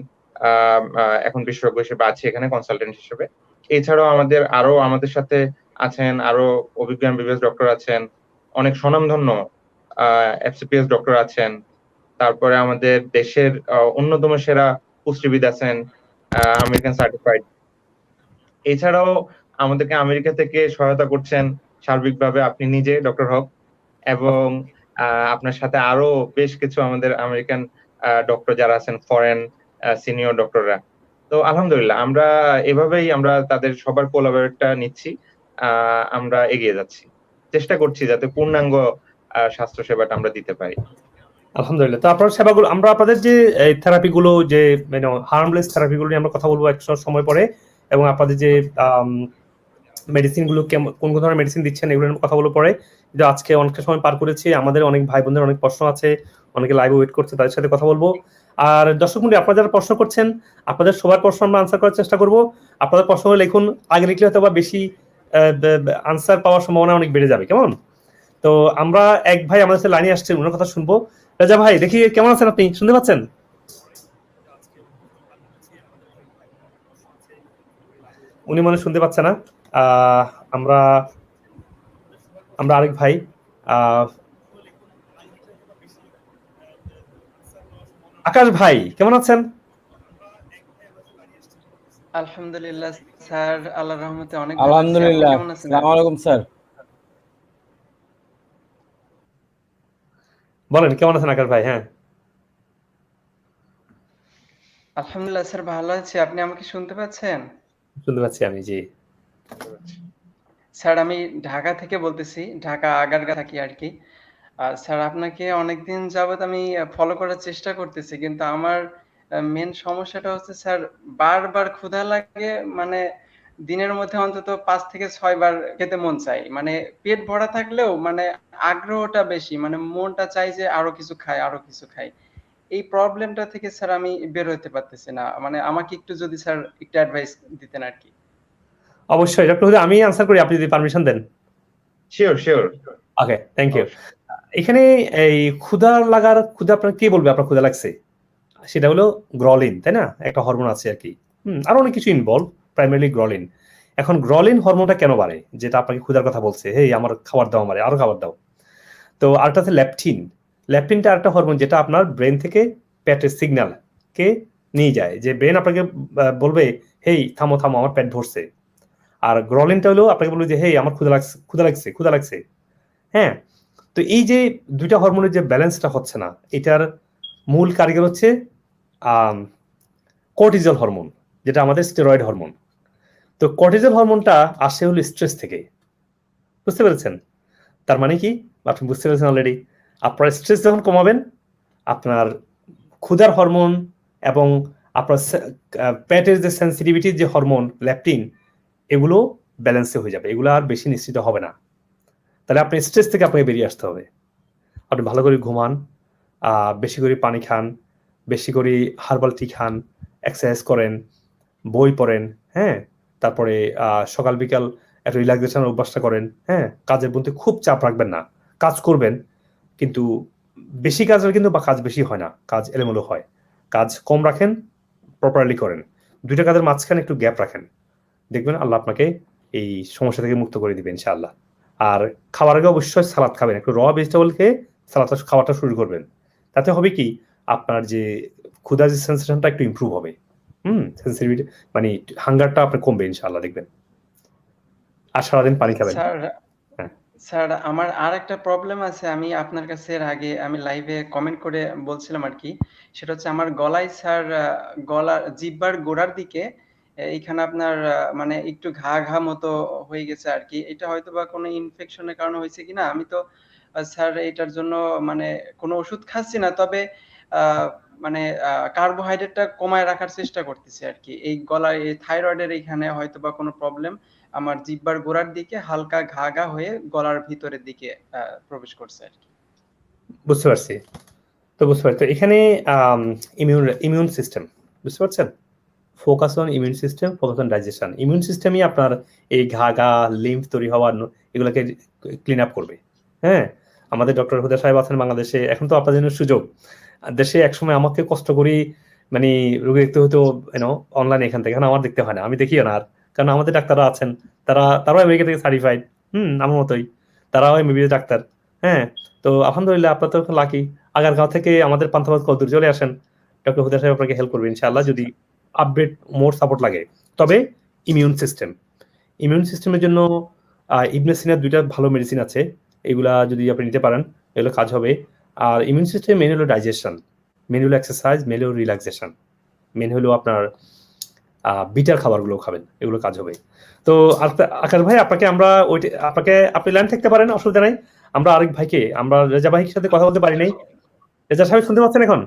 এখন বিশেষজ্ঞ হিসেবে আছি এখানে, কনসালটেন্ট হিসেবে। এছাড়াও আমাদের সাথে আছেন আরো অভিজ্ঞ এমবিবিএস ডক্টর আছেন, অনেক স্বনামধন্য এফসিপিএস ডক্টর আছেন, তারপরে আমাদের দেশের অন্যতম সেরা পুষ্টিবিদ আছেন, আমেরিকান সার্টিফাইড। এছাড়াও আমাদেরকে আমেরিকা থেকে সহায়তা করছেন সার্বিকভাবে আপনি নিজে ডক্টর হক, এবং আপনার সাথে আরো বেশ কিছু আমাদের আমেরিকান ডক্টর যারা আছেন, ফরেন সিনিয়র ডক্টররা। তো আলহামদুলিল্লাহ আমরা এভাবেই আমরা তাদের সবার কোলাবরেটটা নিচ্ছি, আমরা এগিয়ে যাচ্ছি, চেষ্টা করছি যাতে পূর্ণাঙ্গ স্বাস্থ্য সেবাটা আমরা দিতে পারি। আলহামদুলিল্লাহ। তো আপনার সেবাগুলো আমরা আপনাদের যে এই থেরাপিগুলো যে হার্মলেস থেরাপিগুলো নিয়ে আমরা কথা বলবো এক সময় পরে, এবং আপনাদের যে মেডিসিনগুলো কোন কোন ধরনের মেডিসিন দিচ্ছেন এগুলো নিয়ে কথা বলবো পরে। কিন্তু আজকে অনেকটা সময় পার করেছি, আমাদের অনেক ভাই বোনদের অনেক প্রশ্ন আছে, অনেকে লাইভে ওয়েট করছে, তাদের সাথে কথা বলবো। আর দর্শক মণ্ডলী, আপনারা যারা প্রশ্ন করছেন আপনাদের সবার প্রশ্ন আমরা আনসার করার চেষ্টা করব। আপনাদের প্রশ্ন লিখুন, আগে লিখলে হয়তো বা বেশি আনসার পাওয়ার সম্ভাবনা অনেক বেড়ে যাবে, কেমন? তো আমরা এক ভাই আমাদের সাথে লাইনে আসছেন, ওনার কথা শুনবো। রাজা ভাই, দেখি কেমন আছেন আপনি, শুনতে পাচ্ছেন? উনি মনে হয় শুনতে পাচ্ছে না। আমরা আমরা আরেক ভাই আকাশ ভাই, কেমন আছেন? আলহামদুলিল্লাহ স্যার, আল্লাহর রহমতে অনেক ভালো আছি। আপনি আলহামদুলিল্লাহ। কেমন আছেন? আসসালামু আলাইকুম স্যার। বলেন কেমন আছেন আকাশ ভাই? হ্যাঁ, আলহামদুলিল্লাহ স্যার, ভালো আছি। আপনি আমাকে শুনতে পাচ্ছেন? শুনতে পাচ্ছি আমি, জি। স্যার, আমি ঢাকা থেকে বলতেছি, ঢাকা আগারগা থাকি আর কি। স্যার, আপনাকে অনেকদিন যাবত আমি ফলো করার চেষ্টা করতেছি, কিন্তু আমার মেন সমস্যাটা হচ্ছে স্যার, বারবার ক্ষুধা লাগে, মানে দিনের মধ্যে অন্তত 5 থেকে 6 বার খেতে মন চায়। মানে পেট ভরা থাকলেও মানে আগ্রহটা বেশি, মানে মনটা চায় যে আরো কিছু খাই, আরো কিছু খাই। এই প্রবলেমটা থেকে স্যার আমি বের হতে পারতেছি না। মানে আমাকে একটু যদি স্যার একটু অ্যাডভাইস দিতেন আর কি। অবশ্যই, ডক্টর হুদা, আমি আনসার করি, আপনি যদি পারমিশন দেন। Sure sure. Okay, thank you. এখানে এই ক্ষুধা আপনার কে বলবে আপনার ক্ষুধা লাগছে? সেটা হলো গ্রলিন, তাই না? একটা হরমোন আছে আর কি। আরো অনেক কিছু ইনভলভ, প্রাইমারিলি গ্রলিন। এখন গ্রলিন হরমোনটা কেন বাড়ে, যেটা আপনাকে ক্ষুধার কথা বলছে, হেই আমার খাবার দাও, আমারে আরো খাবার দাও। তো আরেকটা আছে ল্যাপটিন। ল্যাপটিনটা একটা হরমোন যেটা আপনার ব্রেন থেকে পেটের সিগন্যাল কে নিয়ে যায়, যে ব্রেন আপনাকে বলবে হেই থামো থামো, আমার পেট ভরছে। আর গ্রলিনটা হলো আপনাকে বলবে যে হেই আমার ক্ষুধা লাগছে, ক্ষুধা লাগছে, ক্ষুধা লাগছে। হ্যাঁ, তো এই যে দুইটা হরমোনের যে ব্যালেন্সটা হচ্ছে না, এটার মূল কারিগর হচ্ছে কর্টিজল হরমোন, যেটা আমাদের স্টেরয়েড হরমোন। তো কর্টিজল হরমোনটা আসে হলো স্ট্রেস থেকে, বুঝতে পেরেছেন? তার মানে কি, আপনি বুঝতে পেরেছেন অলরেডি। আপনার স্ট্রেস যখন কমাবেন, আপনার ক্ষুধার হরমোন এবং আপনার পেটের যে সেন্সিটিভিটির যে হরমোন ল্যাপটিন, এগুলো ব্যালেন্সে হয়ে যাবে, এগুলো আর বেশি নিশ্চিত হবে না। তাহলে আপনি স্ট্রেস থেকে আপনাকে বেরিয়ে আসতে হবে। আপনি ভালো করে ঘুমান, বেশি করে পানি খান, বেশি করে হার্বাল টি খান, এক্সারসাইজ করেন, বই পড়েন, হ্যাঁ, তারপরে সকাল বিকাল একটা রিল্যাক্সেশনের অভ্যাসটা করেন। হ্যাঁ, কাজের মধ্যে খুব চাপ রাখবেন না, কাজ করবেন, কিন্তু বেশি কাজের কিন্তু বা কাজ বেশি হয় না, কাজ এলোমেলো হয়। কাজ কম রাখেন, প্রপারলি করেন, দুইটা কাজের মাঝখানে একটু গ্যাপ রাখেন, দেখবেন আল্লাহ আপনাকে এই সমস্যা থেকে মুক্ত করে দিবেন ইনশাআল্লাহ। আর খাওয়ার আগে অবশ্যই সালাদ খাবেন, একটু র ভেজিটেবল খেয়ে সালাদটা খাওয়াটা শুরু করবেন। তাতে হবে কি, আপনার যে ক্ষুধার যে সেন্সেশনটা একটু ইমপ্রুভ হবে। সেন্সিটিভিটি মানে হাঙ্গারটা আপনার কমবে ইনশাআল্লাহ, দেখবেন। আর সারাদিন পানি খাবেন। স্যার, হ্যাঁ, স্যার আমার আর একটা প্রবলেম আছে। আমি আপনার কাছে এর আগে আমি লাইভে কমেন্ট করে বলছিলাম আর কি। সেটা হচ্ছে আমার গলায় স্যার, গলার জিহ্বার গোড়ার দিকে এইখানে আপনার মানে একটু ঘা ঘা মতো হয়ে গেছে আর কি। এটা হয়তো বা কোনো ইনফেকশনের কারণে হয়েছে কিনা, আমি তো স্যার এটার জন্য মানে কোনো ওষুধ খাচ্ছি না, তবে আহ, মানে কার্বোহাইড্রেটটা কমায় রাখার চেষ্টা করতেছি আর কি। এই গলায় এই থাইরয়েডের এখানে হয়তো বা কোনো প্রবলেম আমার জিহ্বার গোড়ার দিকে হালকা ঘা ঘা হয়ে গলার ভিতরের দিকে প্রবেশ করছে আর কি। বুঝতে পারছি। তো বুঝতে পারছি, তো এখানে ইমিউন সিস্টেম, বুঝতে পারছেন? Focus on immune system, focus on digestion. Immune সিস্টেমই আপনার এই ঘা ঘা লিম্ফ তৈরি হওয়ার এগুলোকে ক্লিন আপ করবে। হ্যাঁ, আমাদের ডক্টর হুদা সাহেব আছেন বাংলাদেশে, এখন তো আপনার জন্য সুযোগ। দেশে একসময় আমাকে কষ্ট করি মানে রোগী দেখতে হতো অনলাইনে, এখান থেকে এখন আমার দেখতে হয় না, আমি দেখিও না আর, কারণ আমাদের ডাক্তাররা আছেন, তারাও আমেরিকা থেকে সার্টিফাইড, আমার মতোই, তারাও এমবিবিএস ডাক্তার। হ্যাঁ, তো আলহামদুলিল্লাহ আপনার তো লাকি। আগারগাঁও থেকে আমাদের পান্থপথ কদূর চলে আসেন, ডক্টর হুদা সাহেব আপনাকে হেল্প করবে ইনশাআল্লাহ, যদি আপডেট মোর সাপোর্ট লাগে। তবে ইমিউন সিস্টেমের জন্য ইবনে সিনার দুইটা ভালো মেডিসিন আছে, এগুলা যদি আপনি নিতে পারেন এগুলো কাজ হবে। আর ইমিউন সিস্টেম মেন হলো ডাইজেশন, মেন হলো এক্সারসাইজ, মেন হলো রিল্যাক্সেশন, মেন হলো আপনার বিটার খাবারগুলো খাবেন, এগুলো কাজ হবে। তো আকাশ ভাই, আপনি লাইন থাকতে পারেন, অসুবিধা নাই। আমরা আরেক ভাইকে, আমরা রেজা ভাইয়ের সাথে কথা বলতে পারি নাই। রেজা সাহেব শুনতে পাচ্ছেন এখন?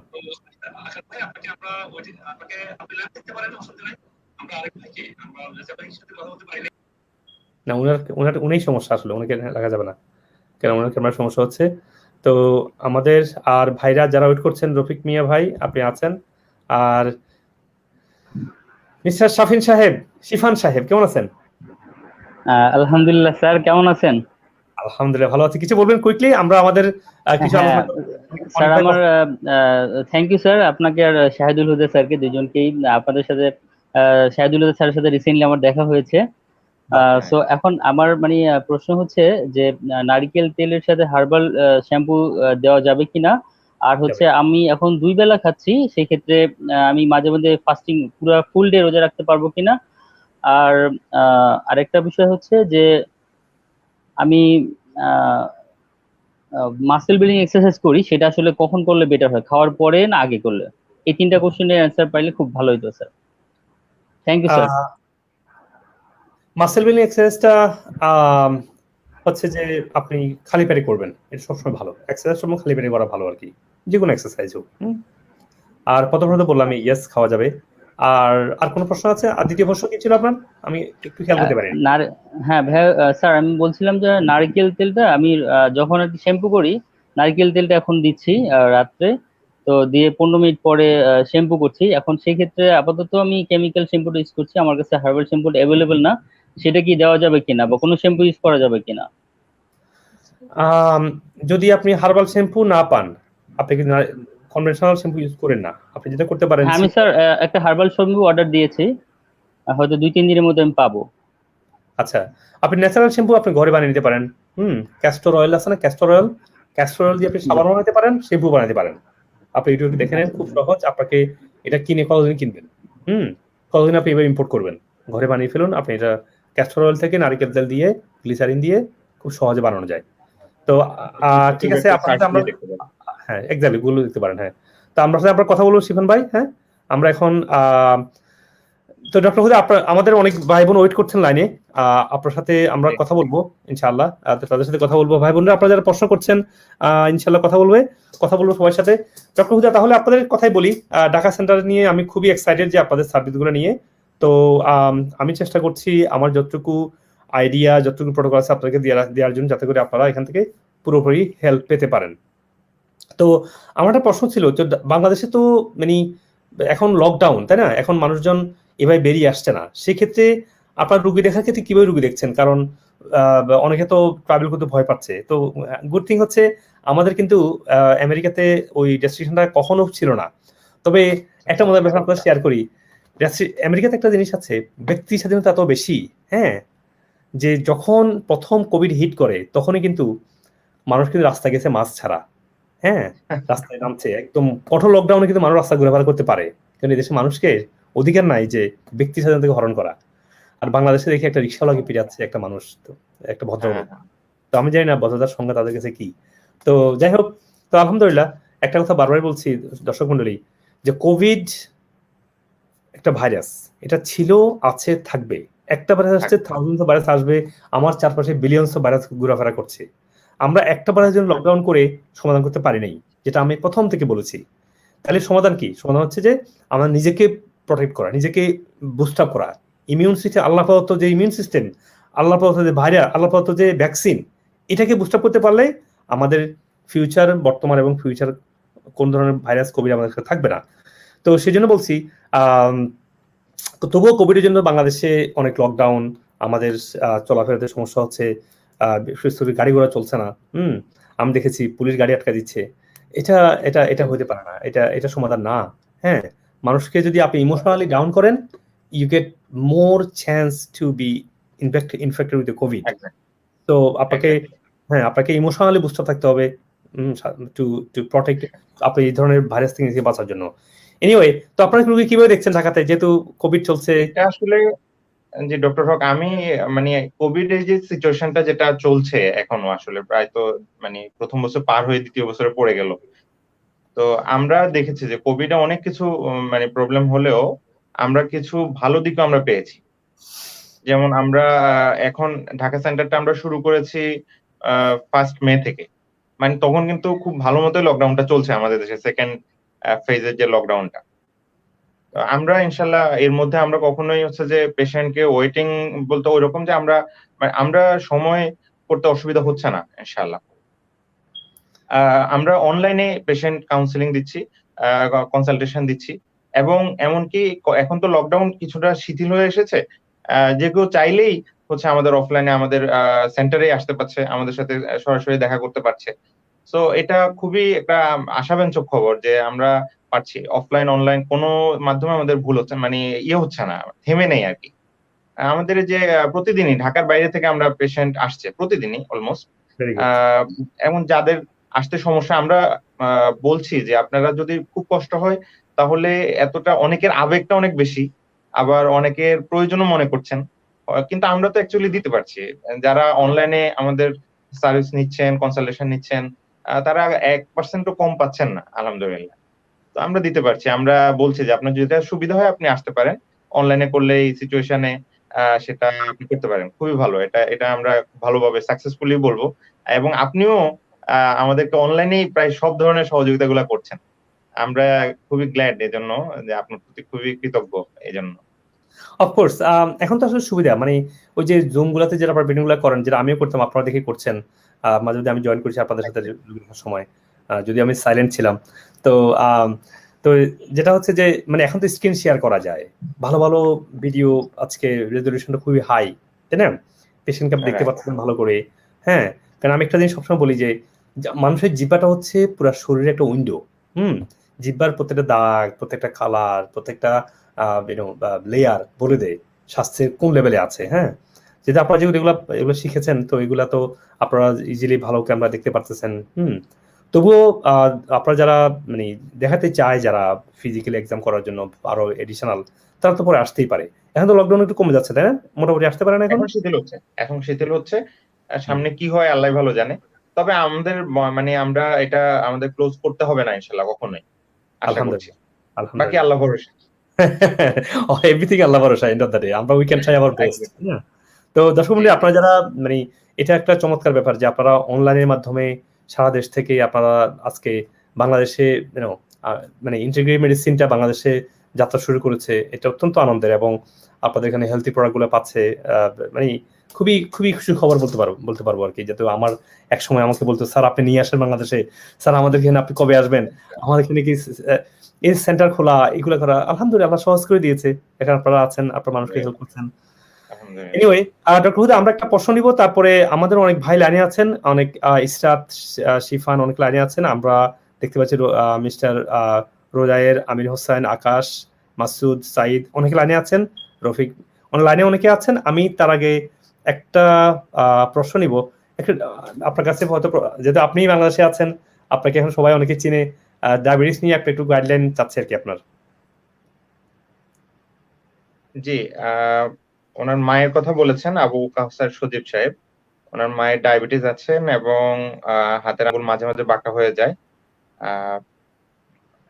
না, উনাই সমস্যা, আসলে ওনাকে লাগা যাবে না, কেন ওনার ক্যামেরার সমস্যা হচ্ছে। তো আমাদের আর ভাইরা যারা ওয়েট করছেন, রফিক মিয়া ভাই আপনি আছেন, আর মিস্টার শাফিন সাহেব, শিফান সাহেব কেমন আছেন? আলহামদুলিল্লাহ স্যার, কেমন আছেন? আলহামদুলিল্লাহ ভালো আছি। কিছু বলবেন কুইকলি, আমরা আমাদের কিছু হ্যাঁ আলোচনা স্যার, আমার থ্যাংক ইউ স্যার, আপনাকে আর শাহিদুল হুদা স্যারকে, দুজনকেই। আপনাদের সাথে শাহিদুল হুদা স্যারের সাথে রিসেন্টলি আমার দেখা হয়েছে। সো এখন আমার মানে প্রশ্ন হচ্ছে যে নারকেল তেলের সাথে হার্বাল শ্যাম্পু দেওয়া যাবে কিনা, আর হচ্ছে আমি এখন 2 বেলা খাচ্ছি, সেই ক্ষেত্রে আমি মাঝে মাঝে ফাস্টিং পুরো ফুল ডে রোজা রাখতে পারবো কিনা। আর আরেকটা বিষয় হচ্ছে যে আমি মাসেল বিল্ডিং এক্সারসাইজ করি, সেটা আসলে কখন করলে বেটার হয়, খাওয়ার পরে না আগে করলে? এই 3টা কোশ্চেনের অ্যান্সার পাইলে খুব ভালো হতো sir. Thank you sir. Muscle building এক্সারসাইজটা হচ্ছে যে আপনি খালি পেটে করবেন, এটা সবসময় ভালো। এক্সারসাইজ সময় খালি পেটে করা ভালো আর কি, যে কোনো এক্সারসাইজ হোক। আর প্রথমত বললাম ইয়েস, খাওয়া যাবে। আর কোনো প্রশ্ন আছে? আর দ্বিতীয় প্রশ্ন কি ছিল আপনার? আমি একটু খেয়াল করতে পারি। হ্যাঁ ভাই, স্যার আমি বলছিলাম যে নারকেল তেলটা আমি যখন আর কি শ্যাম্পু করি, নারকেল তেলটা এখন দিচ্ছি রাত্রে, তো দিয়ে 15 মিনিট পরে শ্যাম্পু করছি। এখন সেই ক্ষেত্রে আপাতত আমি কেমিক্যাল শ্যাম্পুটা ইউজ করছি, আমার কাছে হার্বাল শ্যাম্পুটা অ্যাভেলেবেল না, সেটা কি দেওয়া যাবে কিনা বা কোনো শ্যাম্পু ইউজ করা যাবে কিনা? যদি আপনি হার্বাল শ্যাম্পু না পান, আপনি কি কনভেনশনাল শ্যাম্পু ইউজ করেন না, আপনি যেটা করতে পারেন। আমি স্যার একটা হার্বাল শ্যাম্পু অর্ডার দিয়েছি, হয়তো 2-3 দিনের মধ্যে আমি পাবো। আচ্ছা, আপনি ন্যাচারাল শ্যাম্পু আপনি ঘরে বানিয়ে নিতে পারেন। ক্যাস্টর অয়েল আছে না, ক্যাস্টর অয়েল দিয়ে আপনি সাবান বানাতে পারেন, শ্যাম্পু বানাতে পারেন। আপনি ইউটিউবে দেখে নেন, খুব সহজ। আপনাকে এটা কিনে কতদিন কিনবেন, কতদিন আপনি এবার ইম্পোর্ট করবেন, ঘরে বানিয়ে ফেলুন। আপনি এটা ক্যাস্টর অয়েল থেকে নারকেল তেল দিয়ে, গ্লিসারিন দিয়ে খুব সহজে বানানো যায়। তো ঠিক আছে, আপনার সাথে আমরা হ্যাঁ এক্স্যাক্টলি গুলো দেখতে পারেন। হ্যাঁ, তো আমরা সাথে আপনার কথা বলবো শিফান ভাই। হ্যাঁ, আমরা এখন তো ডক্টর হুদা, আমাদের অনেক ভাই বোন ওয়েট করছেন লাইনে, আপনার সাথে আমরা কথা বলবো ইনশাআল্লাহ। তাদের সাথে কথা বলবো। ভাই বোনরা আপনারা যারা প্রশ্ন করছেন ইনশাআল্লাহ কথা বলবো সবার সাথে। ডক্টর হুদা, তাহলে আপনাদের কথাই বলি। ঢাকা সেন্টার নিয়ে আমি খুবই এক্সাইটেড যে আপনাদের সার্ভিসগুলো নিয়ে। তো আমি চেষ্টা করছি আমার যতটুকু আইডিয়া, যতটুকু প্রোটোকল আছে আপনাদেরকে দেওয়ার জন্য, যাতে করে আপনারা এখান থেকে পুরোপুরি হেল্প পেতে পারেন। তো আমার একটা প্রশ্ন ছিল যে বাংলাদেশে তো মানে এখন লকডাউন, তাই না? এখন মানুষজন এভাবে বেরিয়ে আসছে না। সেক্ষেত্রে আপনার রুগী দেখার ক্ষেত্রে কিভাবে রুগী দেখছেন? কারণ অনেকে তো ট্রাভেল করতে ভয় পাচ্ছে। তো গুড থিং হচ্ছে আমাদের কিন্তু আমেরিকাতে ওই রেস্ট্রিকশনটা কখনো ছিল না। তবে একটা মজার ব্যাপার আপনাদের শেয়ার করি। আমেরিকাতে একটা জিনিস আছে, ব্যক্তি স্বাধীনতা এত বেশি, হ্যাঁ, যে যখন প্রথম কোভিড হিট করে তখনই কিন্তু মানুষ কিন্তু রাস্তা গেছে মাস্ক ছাড়া। হ্যাঁ, রাস্তায় নামছে, একদম কঠোর লকডাউনে কিন্তু মানুষ রাস্তা ঘোরাফেরা করতে পারে, কারণ এই দেশে মানুষকে অধিকার নাই যে ব্যক্তি স্বাধীনতাকে হরণ করা। আর বাংলাদেশে দেখি একটা রিক্সাওয়ালাকে পিটাচ্ছে একটা মানুষ, তো একটা ভদ্রলোক। তো আমি জানি না ভদ্রতার সংজ্ঞা তাদের কাছে কি। তো যাই হোক, তো আলহামদুলিল্লাহ একটা কথা বারবার বলছি দর্শক মন্ডলী, যে কোভিড একটা ভাইরাস, এটা ছিল, আছে, থাকবে। একটা ভাইরাস আসছে, থাউজেন্ডস অফ ভাইরাস আসবে। আমার চারপাশে বিলিয়নস অফ ভাইরাস ঘোরাফেরা করছে। আমরা একটা ভাইরাসের জন্য লকডাউন করে সমাধান করতে পারি নাই, যেটা আমি প্রথম থেকে বলেছি। তাহলে সমাধান কি? সমাধান হচ্ছে যে আমরা নিজেকে প্রোটেক্ট করা, নিজেকে বুস্ট আপ করা। ইমিউন সিস্টেম, আল্লাহ প্রদত্ত যে ইমিউন সিস্টেম, আল্লাহ প্রদত্ত যে ভাইরাস, আল্লাহ প্রদত্ত যে ভ্যাকসিন, এটাকে বুস্ট আপ করতে পারলে আমাদের ফিউচার, বর্তমান এবং ফিউচার কোন ধরনের ভাইরাস কোভিড আমাদের কাছে থাকবে না। তো সেই জন্য বলছি, তবুও কোভিডের জন্য বাংলাদেশে অনেক লকডাউন, আমাদের চলাফেরাতে সমস্যা হচ্ছে, গাড়ি ঘোড়া চলছে না। আমি দেখেছি পুলিশ গাড়ি আটকা দিচ্ছে। এটা এটা এটা হতে পারে না, এটা সমাধান না। হ্যাঁ, মানুষকে যদি আপনি ইমোশনালি ডাউন করেন, you get more chance to be infected with COVID. তো আপনাকে ইমোশনালি বুস্ট আপ থাকতে হবে টু প্রটেক্ট আপনি এই ধরনের ভাইরাস থেকে বাঁচার জন্য। এনিওয়ে, তো আপনারা রোগী কিভাবে দেখছেন ঢাকাতে, যেহেতু কোভিড চলছে? এটা আসলে যে ডক্টর হক, আমি মানে কোভিড এর যে সিচুয়েশনটা যেটা চলছে এখনো, আসলে প্রায় তো মানে প্রথম বছর পার হয়ে দ্বিতীয় বছরে পড়ে গেল। তো আমরা দেখেছি যে কোভিডে অনেক কিছু মানে প্রবলেম হলেও আমরা কিছু ভালো দিকও আমরা পেয়েছি। যেমন আমরা এখন ঢাকা সেন্টারটা আমরা শুরু করেছি 1 মে থেকে। মানে তখন কিন্তু খুব ভালো মতোই লকডাউনটা চলছে আমাদের দেশে, সেকেন্ড ফেজের যে লকডাউনটা। আমরা ইনশাল্লাহ এর মধ্যে আমরা কখনোই হচ্ছে যে পেশেন্টকে ওয়েটিং বলতে ওইরকম যে আমরা সময় করতে অসুবিধা হচ্ছে না ইনশাল্লাহ। আমরা অনলাইনে পেশেন্ট কাউন্সেলিং দিচ্ছি, কনসালটেশন দিচ্ছি, এবং এমনকি এখন তো লকডাউন কিছুটা শিথিল হয়ে এসেছে, যে কেউ চাইলেই হচ্ছে আমাদের অফলাইনে আমাদের সেন্টারে আসতে পারছে, আমাদের সাথে সরাসরি দেখা করতে পারছে। সো এটা খুবই একটা আশাব্যঞ্জক খবর যে আমরা পারছি। অফলাইন অনলাইন কোনো মাধ্যমে আমাদের ভুল হচ্ছে মানে হচ্ছে না, থেমে নেই আরকি। আমাদের এই যে প্রতিদিনই ঢাকার বাইরে থেকে আমরা পেশেন্ট আসছে প্রতিদিনই অলমোস্ট। Very a good. এবং যাদের আসতে সমস্যা আমরা আ বলছি যে আপনারা যদি খুব কষ্ট হয় তাহলে এতটা, অনেকের আবেগটা অনেক বেশি, আবার অনেকের প্রয়োজনও মনে করছেন। কিন্তু আমরা তো অ্যাকচুয়ালি দিতে পারছি। যারা অনলাইনে আমাদের সার্ভিস নিচ্ছেন, কনসালটেশন নিচ্ছেন, তারা 1% ও কম পাচ্ছেন না আলহামদুলিল্লাহ। তো আমরা দিতে পারছি। আমরা বলছি যে আপনার যেটা সুবিধা হয় আপনি আসতে পারেন। অনলাইনে করলে এই সিচুয়েশনে সেটা আপনি করতে পারেন। খুবই ভালো। এটা আমরা ভালোভাবে সাকসেসফুলি বলব। এবং আপনিও আমাদেরকে অনলাইনেই প্রায় সব ধরনের সহযোগিতাগুলা করছেন। আমরা খুবই গ্ল্যাড এজন্য, যে আপনার প্রতি খুবই কৃতজ্ঞ এজন্য। অফকোর্স এখন তো আসলে সুবিধা মানে ওই যে জুম গুলাতে যেটা আপনারা মিটিং গুলো করেন, যেটা আমিও করতাম, আপনারা দেখে করছেন। মাঝে মধ্যে আমি জয়েন করেছি আপনাদের সাথে সময়, যদি আমি সাইলেন্ট ছিলাম। তো তো যেটা হচ্ছে যে মানে এখন তো স্ক্রিন শেয়ার করা যায়, ভালো ভালো ভিডিও, আজকে রেজলিউশনটা খুবই হাই, তাই না? পেশেন্টকে আপনি দেখতে পাচ্ছেন ভালো করে। হ্যাঁ, কারণ আমি একটা জিনিস সবসময় বলি যে মানুষের জিহ্বাটা হচ্ছে পুরো শরীরের একটা উইন্ডো। জিহ্বার প্রত্যেকটা দাগ, প্রত্যেকটা কালার, প্রত্যেকটা লেয়ার বলে দেয় স্বাস্থ্যের কোন লেভেলে আছে। হ্যাঁ, যেটা আপনারা এগুলো শিখেছেন, তো এগুলা তো আপনারা ইজিলি ভালো ক্যামেরা দেখতে পারতেছেন। তবুও আপনারা যারা মানে দেখাতে চায়, যারা ফিজিক্যালি এক্সাম করার জন্য আরো এডিশনাল, তারা তো পরে আসতেই পারে। এখন তো লকডাউন একটু কমে যাচ্ছে, তাই না? মোটামুটি আসতে পারে না এখন? এখন শিথিল হচ্ছে। সামনে কি হয় আল্লাহ ভালো জানে। তবে আমাদের মানে আমরা এটা আমাদের ক্লোজ করতে হবে না ইনশাআল্লাহ কখনোই। আশা করছি। বাকি আল্লাহ ভরসা। এভরিথিং আল্লাহ ভরসা, এন্ড অফ দ্য ডে আমরা we can try our best. তো দর্শক মণ্ডলী, আপনারা যারা মানে এটা একটা চমৎকার ব্যাপার যে আপনারা অনলাইনের মাধ্যমে সারা দেশ থেকে আপনারা আজকে বাংলাদেশে মানে ইন্টিগ্রেটিভ মেডিসিনটা বাংলাদেশে যাত্রা শুরু করেছে। এটা অত্যন্ত আনন্দের, এবং আপনাদের এখানে হেলথি প্রোডাক্ট গুলো পাচ্ছে। মানে খুবই খুবই খুশি খবর বলতে পারবো আর কি। যেহেতু আমার এক সময় আমাকে বলতো, স্যার আপনি নিয়ে আসেন বাংলাদেশে, স্যার আমাদের এখানে আপনি কবে আসবেন, আমাদের এখানে কি এই সেন্টার খোলা, এগুলো করা। আলহামদুলিল্লাহ আল্লাহ সহজ করে দিয়েছে, এখানে আপনারা আছেন, আপনারা মানুষকে হেল্প করছেন। এনিওয়ে, ডক্টর হুদা, আমরা একটা প্রশ্ন নিব, তারপরে আমাদের অনেক ভাই লাইনে আছেন, অনেক ইসরাত, শিফান অনেক লাইনে আছেন। আমরা দেখতে পাচ্ছি মিস্টার রোজায়ের, আমির হোসেন, আকাশ, মাসুদ, সাইদ অনেকে লাইনে আছেন, রফিক লাইনে অনেকে আছেন। আমি তার আগে একটা প্রশ্ন নিব আপনার কাছে, হয়তো যেহেতু আপনি বাংলাদেশে আছেন, আপনাকে এখন সবাই অনেকে চিনে, ডায়াবেটিস নিয়ে একটু গাইডলাইন চাচ্ছে আর কি আপনার। জি, ওনার মায়ের কথা বলেছেন, আবু কাউসার সজীব সাহেব। ওনার মায়ের ডায়াবেটিস আছেন এবং হাতের আঙুল মাঝে মাঝে বাঁকা হয়ে যায়।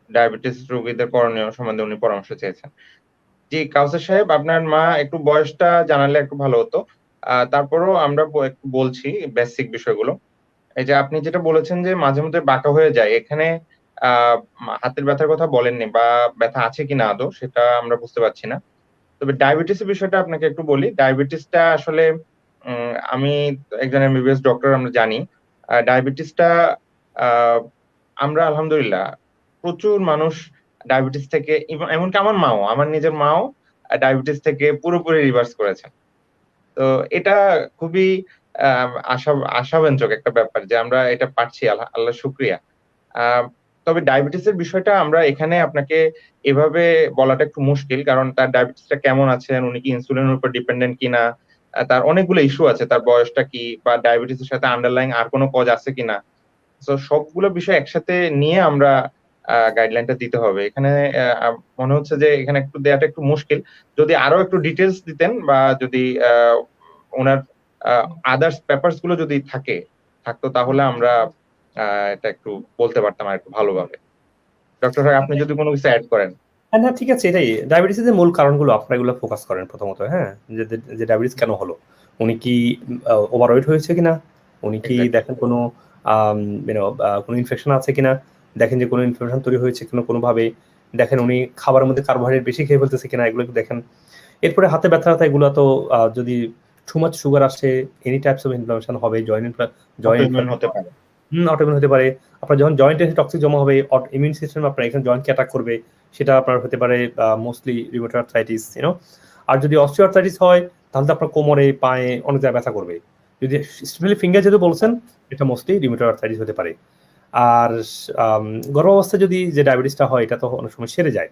ডায়াবেটিস রোগীদের করণীয় সম্বন্ধে উনি পরামর্শ চেয়েছেন। জি কাউসার সাহেব, আপনার মা একটু বয়সটা জানালে একটু ভালো হতো। তারপরেও আমরা একটু বলছি বেসিক বিষয়গুলো। এই যে আপনি যেটা বলেছেন যে মাঝে মধ্যে বাঁকা হয়ে যায়, এখানে হাতের ব্যথার কথা বলেননি, বা ব্যথা আছে কিনা আদৌ সেটা আমরা বুঝতে পারছি না। তবে ডায়াবেটিসের বিষয়টা আপনাকে একটু বলি। ডায়াবেটিসটা আসলে আমি একজন এমবিবিএস ডক্টর, আমরা জানি ডায়াবেটিসটা আমরা আলহামদুলিল্লাহ প্রচুর মানুষ ডায়াবেটিস থেকে, এমনকি আমার নিজের মাও ডায়াবেটিস থেকে পুরোপুরি রিভার্স করেছেন। তো এটা খুবই আশাব্যঞ্জক একটা ব্যাপার যে আমরা এটা পারছি, আল্লাহর শুকরিয়া। তবে ডায়াবেটিসের বিষয়টা আমরা এখানে আপনাকে এভাবে বলাটা একটু মুশকিল, কারণ তার ডায়াবেটিসটা কেমন আছেন, উনি কি ইনসুলিনের উপর ডিপেন্ডেন্ট কিনা, তার অনেকগুলো ইস্যু আছে, তার বয়সটা কি, বা ডায়াবেটিসের সাথে আন্ডারলাইং আর কোনো কজ আছে কিনা। সো সবগুলো বিষয় একসাথে নিয়ে আমরা গাইডলাইনটা দিতে হবে। এখানে মনে হচ্ছে যে এখানে একটু দেয়াটা একটু মুশকিল। যদি আরো একটু ডিটেইলস দিতেন, বা যদি ওনার আদার্স পেপারস গুলো যদি থাকতো, তাহলে আমরা এটা একটু বলতে পারতাম আর একটু ভালোভাবে। ডক্টর ভাই, আপনি যদি কোনো কিছু এড করেন। হ্যাঁ, ঠিক আছে। এটাই ডায়াবেটিসের মূল কারণগুলো আপনারা এগুলো ফোকাস করেন প্রথমত। হ্যাঁ, যে ডায়াবেটিস কেন হলো, উনি কি ওভারওয়েট হয়েছে কিনা, উনি কি দেখেন কোনো কোনো ইনফেকশন আছে কিনা, দেখেন যে কোনো ইনফেকশন তৈরি হয়েছে কিনা কোনোভাবে, দেখেন উনি খাবারের মধ্যে কার্বোহাইড্রেট বেশি খেয়ে ফেলতেছে কিনা, এগুলো একটু দেখেন। এরপরে হাতে ব্যথা এগুলো তো যদি টু মাচ সুগার আসে, এনি টাইপস অফ ইনফ্লামেশন হবে, জয়েন্ট হতে পারে, অটোইমিউন হতে পারে। আপনার যখন জয়েন্টে টক্সিক জমা হবে, ইমিউন সিস্টেম আপনার এখানে জয়েন্টকে অ্যাটাক করবে, সেটা আপনার হতে পারে মোস্টলি রিউমেটয়েড আর্থ্রাইটিস, আর যদি অস্টিওআর্থ্রাইটিস হয় তাহলে তো আপনার কোমরে, পায়ে অনেক জায়গায় ব্যথা করবে। যদি স্পেশালি ফিঙ্গার যেহেতু বলছেন, এটা মোস্টলি রিউমেটয়েড আর্থ্রাইটিস হতে পারে। আর গর্ভাবস্থায় যদি যে ডায়াবেটিসটা হয়, এটা তো অনেক সময় সেরে যায়,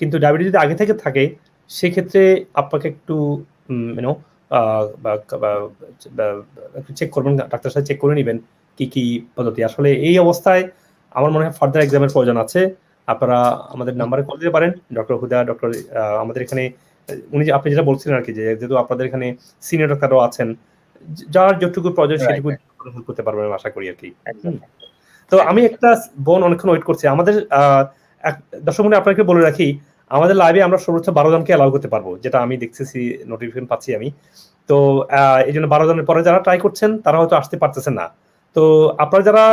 কিন্তু ডায়াবেটিস যদি আগে থেকে থাকে সেক্ষেত্রে আপনাকে একটু চেক করবেন, ডাক্তার সাথে চেক করে নেবেন কি কি পদ্ধতি। আসলে এই অবস্থায় আমার মনে হয় ফার্দার এক্সামের প্রয়োজন আছে। আপনারা আমাদের নাম্বারে কল দিতে পারেন, ডক্টর হুদা, ডক্টর আমাদের এখানে আপনি যেটা বলছিলেন আর কি, যে যেহেতু আপনাদের এখানে সিনিয়র ডাক্তারও আছেন, যার যতটুকু প্রয়োজন সেটুকু হেল্প করতে পারবেন আশা করি আর কি। তো আমি একটা বোন অনেকক্ষণ ওয়েট করছি আমাদের। দর্শক মনে আপনাকে বলে রাখি, আমাদের লাইভে আমরা সর্বোচ্চ 12 জনকে অ্যালাউ করতে পারবো, যেটা আমি দেখতেছি, নোটিফিকেশন পাচ্ছি আমি। তো এই জন্য 12 জনের পরে যারা ট্রাই করছেন তারা হয়তো আসতে পারতেছেন না। তো আপনারা যারা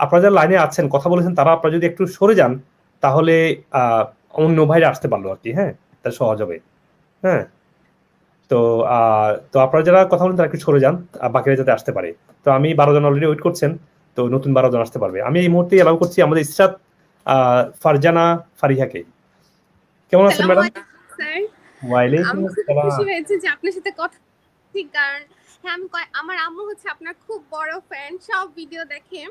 আপনারা যারা লাইনে আছেন, কথা বলেছেন, তারা আপনারা যদি একটু সরে যান তাহলে অন্য ভাইরা আসতে পারলো আর কি। হ্যাঁ, তাহলে সহজ হবে। হ্যাঁ, তো আপনারা যারা কথা বলেন তারা একটু সরে যান, বাকিরা যাতে আসতে পারে। তো আমি 12 জন অলরেডি ওয়েট করছেন, তো নতুন 12 জন আসতে পারবে। আমি এই মুহূর্তে অ্যালাউ করছি আমাদের ইসরাত ফারজানা ফারিহাকে। কেমন আছেন ম্যাডাম? স্যার, ওয়ালাইকুম আমি খুব আসসালাম। খুশি হয়েছে যে আপনার সাথে কথা, কারণ হ্যাঁ, আমার আম্মু হচ্ছে আপনার খুব বড় ফ্যান, সব ভিডিও দেখে।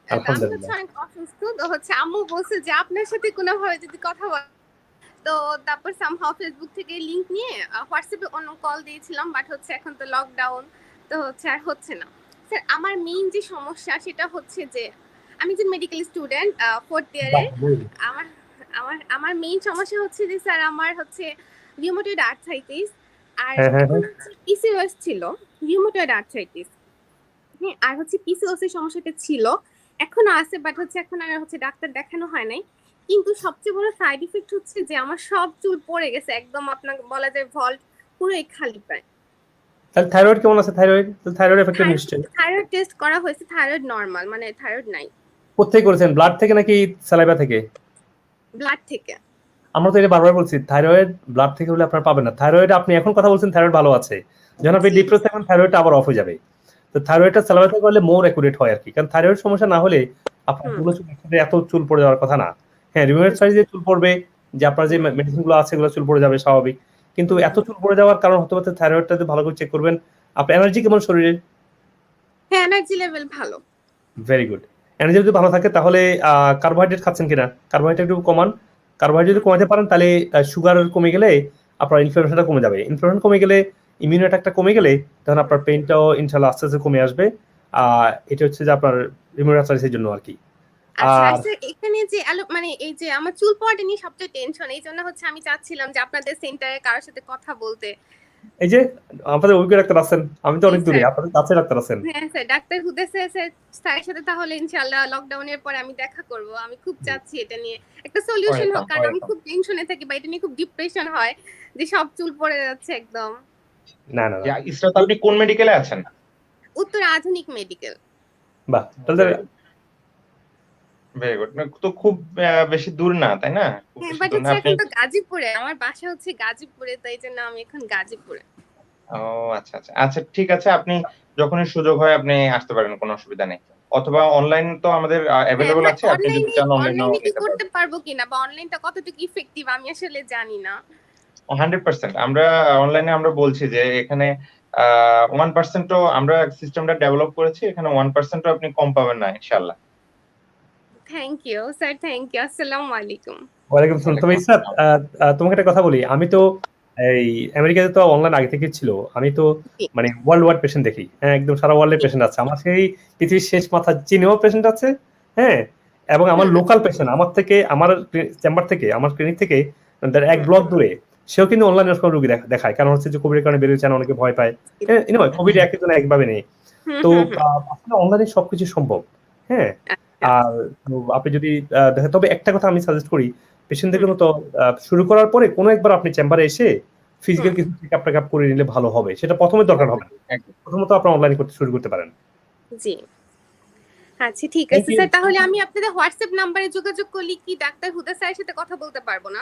আমি হচ্ছে অনেক অসুস্থ, তো হচ্ছে আম্মু বলছে যে আপনার সাথে কোনোভাবে যদি কথা বল, তো তারপর সামহাও ফেসবুক থেকে লিংক নিয়ে হোয়াটসঅ্যাপে অন্য কল দিয়েছিলাম, বাট হচ্ছে এখন তো লকডাউন, তো হচ্ছে আর হচ্ছে না। স্যার, আমার মেইন যে সমস্যা সেটা হচ্ছে যে আমি যে মেডিকেল স্টুডেন্ট 4th ইয়ারে, আমার আমার আমার মেইন সমস্যা হচ্ছে যে স্যার আমার হচ্ছে রিউমেটয়েড আর্থ্রাইটিস, আর পিসিওএস ছিল, রিউমেটয়েড আর্থ্রাইটিস, হ্যাঁ, আর হচ্ছে পিসিওএস এর সমস্যাটা ছিল, এখনো আছে, বাট হচ্ছে এখন আর হচ্ছে ডাক্তার দেখানো হয় নাই। কিন্তু সবচেয়ে বড় সাইড ইফেক্ট হচ্ছে যে আমার সব চুল পড়ে গেছে একদম, আপনাকে বলা যায় ভল্ট পুরোই খালি প্রায়। তাহলে থাইরয়েড কেমন আছে? থাইরয়েড এফেক্টেড নিশ্চয়ই। থাইরয়েড টেস্ট করা হয়েছে, থাইরয়েড নরমাল, মানে থাইরয়েড নাই। কোথায় করেছেন? ব্লাড থেকে নাকি স্যালাইভা থেকে? ব্লাড থেকে। আমরা তো এটা বারবার বলছি, থাইরয়েড ব্লাড থেকে হলে আপনারা পাবেন না। থাইরয়েড আপনি এখন কথা বলছেন থাইরয়েড ভালো আছে, যখন আপনি ডিপ্রেস থাকবেন থাইরয়েডটা আবার অফ হয়ে যাবে। তো থাইরয়েডটা স্যালাইভা থেকে করলে মোর অ্যাকুরেট হয় আর কি, কারণ থাইরয়েড সমস্যা না হলে আপনার পুরো চুল একসাথে এত চুল পড়ে যাওয়ার কথা না। হ্যাঁ, রিউমেটয়েড সাইজে চুল পড়বে, যে আপনার যে মেডিসিনগুলো আছে এগুলো চুল পড়ে যাবে স্বাভাবিক, কিন্তু এত চুল পড়ে যাওয়ার কারণ হতে পারে থাইরয়েডটা ভালো করে চেক করবেন। আপনার এনার্জি কেমন শরীরে? হ্যাঁ, এনার্জি লেভেল ভালো। Very good. এনার্জি যদি ভালো থাকে তাহলে কার্বোহাইড্রেট খাচ্ছেন কিনা? কার্বোহাইড্রেট একটু কমান। কার্বোহাইড্রেট যদি কমাতে পারেন তাহলে সুগার কমে গেলে আপনার ইনফ্লামেশনটা কমে যাবে। ইনফ্লামেশন কমে গেলে, ইমিউন অ্যাটাকটা কমে গেলে তখন আপনার পেইনটাও ইনশাআল্লাহ আস্তে আস্তে কমে আসবে। এটা হচ্ছে যে আপনার রিউমেটয়েড জন্য আর কি। আচ্ছা, এখানে যে মানে এই যে আমার চুল পড়াটা নিয়ে সবচেয়ে টেনশন, এই জন্য হচ্ছে আমি চাচ্ছিলাম যে আপনাদের সেন্টারে কারোর সাথে কথা বলতে। এই যে আমাদের অভিজ্ঞ ডাক্তার আছেন, আমি তো অনেক দূরে, আপনাদের কাছে ডাক্তার আছেন। হ্যাঁ স্যার, ডাক্তার হুদা স্যারের সাথে তাহলে ইনশাআল্লাহ লকডাউনের পরে আমি দেখা করব। আমি খুব চাচ্ছি এটা নিয়ে একটা সলিউশন হোক, কারণ আমি খুব টেনশনে থাকি বা এটা নিয়ে খুব ডিপ্রেশন হয় যে সব চুল পড়ে যাচ্ছে একদম। না না, ইসরাত আপনি কোন মেডিকেলে আছেন? উত্তর আধুনিক মেডিকেল। বাহ, তাহলে ভেরি গুড। তো খুব বেশি দূর না, তাই না? হ্যাঁ, বাট হচ্ছে এখন তো গাজীপুরে, আমার বাসা হচ্ছে গাজীপুরে, তাই জন্য আমি এখন গাজীপুরে। ও আচ্ছা আচ্ছা আচ্ছা, ঠিক আছে। আপনি যখনই সুযোগ হয় আপনি আসতে পারেন, কোনো অসুবিধা নেই। অথবা অনলাইন তো আমাদের अवेलेबल আছে, আপনি যদি চান অনলাইনে কি করতে পারবো কিনা, বা অনলাইনটা কতটুকু ইফেক্টিভ আমি আসলে জানি না। 100% আমরা অনলাইনে আমরা বলছি যে এখানে 1% ও আমরা সিস্টেমটা ডেভেলপ করেছি, এখানে 1% ও আপনি কম পাবেন না ইনশাআল্লাহ। Thank you sir, thank you. আসসালামু আলাইকুম। ওয়ালাইকুম আসসালাম। তবে ইসরাত, তোমাকে একটা কথা বলি, আমি তো এই আমেরিকাতে তো অনলাইন আগে থেকে ছিল, আমি তো মানে ওয়ার্ল্ড ওয়াইড পেশেন্ট দেখি। হ্যাঁ, একদম সারা ওয়ার্ল্ডের পেশেন্ট আছে আমার, সেই পৃথিবীর শেষ মাথা চীনেও পেশেন্ট আছে। হ্যাঁ, এবং আমার লোকাল পেশেন্ট আমার থেকে, আমার চেম্বার থেকে, আমার ক্লিনিক থেকে এক ব্লক দূরে, সেও কিন্তু অনলাইনে রোগী দেখায়, কারণ হচ্ছে যে কোভিডের কারণে বেরোচ্ছে না, অনেকে ভয় পায়। কোভিড একজন একভাবে নেই, তো আসলে অনলাইনে সবকিছু সম্ভব। হ্যাঁ, আর আপনি যদি দেখেন, তবে একটা কথা আমি সাজেস্ট করি, পেশেন্টদের জন্য তো শুরু করার পরে কোনো একবার আপনি চেম্বারে এসে ফিজিক্যাল কিছু চেকআপ করে নিলে ভালো হবে। সেটা প্রথমে দরকার হবে, প্রথমত আপনি অনলাইনে করতে শুরু করতে পারেন। জি, আচ্ছা ঠিক Thank আছে you. স্যার, তাহলে আমি আপনাদের হোয়াটসঅ্যাপ নাম্বারে যোগাযোগ করলে কি ডাক্তার হুদা স্যারের সাথে কথা বলতে পারবো না?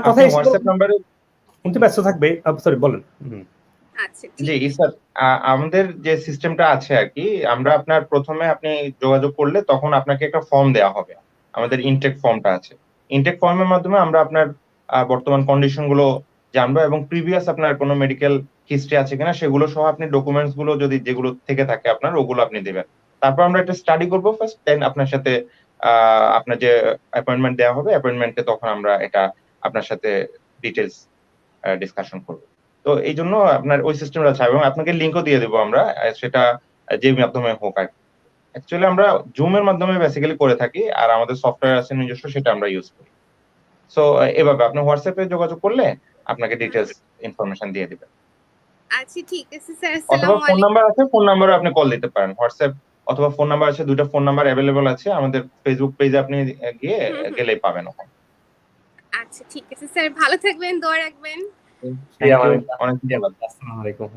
কথা আপনি এসে হোয়াটসঅ্যাপ নাম্বারে উনি তো ব্যস্ত থাকবে। সরি বলেন। আচ্ছা ঠিক জি স্যার, আমাদের যে সিস্টেমটা আছে আর কি, আমরা আপনার প্রথমে আপনি যোগাযোগ করলে তখন আপনাকে একটা ফর্ম দেওয়া হবে। আমাদের ইনটেক ফর্মটা আছে। ইনটেক ফর্মের মাধ্যমে আমরা আপনার বর্তমান কন্ডিশন গুলো জানবো এবং প্রিভিয়াস আপনার কোনো মেডিকেল হিস্ট্রি আছে কিনা সেগুলো সহ আপনি ডকুমেন্টস গুলো যদি যেগুলো থেকে থাকে আপনার ওগুলো আপনি দেবেন। তারপর আমরা একটা স্টাডি করবো ফার্স্ট, দেন আপনার সাথে আপনার যে অ্যাপয়েন্টমেন্ট দেওয়া হবে অ্যাপয়েন্টমেন্টে তখন আমরা এটা আপনার সাথে ডিটেলস ডিসকাশন করবো। তো এই জন্য আপনার ওই সিস্টেমটা আছে এবং আপনাকে লিঙ্কও দিয়ে দেবো আমরা, সেটা যে মাধ্যমে হোক আর অ্যাকচুয়ালি আমরা জুমের মাধ্যমে বেসিক্যালি করে থাকি, আর আমাদের সফটওয়্যার আছে নিজস্ব, সেটা আমরা ইউজ করি। সো এভাবে আপনি হোয়াটসঅ্যাপে যোগাযোগ করলে আপনাকে ডিটেলস ইনফরমেশন দিয়ে দিবে। আচ্ছা ঠিক আছে স্যার, অথবা আসসালামু ফোন আলাইকুম। নাম্বার আছে, ফোন নাম্বারে আপনি কল দিতে পারেন। হোয়াটসঅ্যাপ অথবা ফোন নাম্বার আছে, দুটো ফোন নাম্বার অ্যাভেলেবল আছে। আমাদের ফেসবুক পেজে আপনি গিয়ে গেলেই পাবেন ওখানে। আচ্ছা ঠিক আছে স্যার, ভালো থাকবেন, দোয়া রাখবেন। অনেক ধন্যবাদ। আসসালামু আলাইকুম।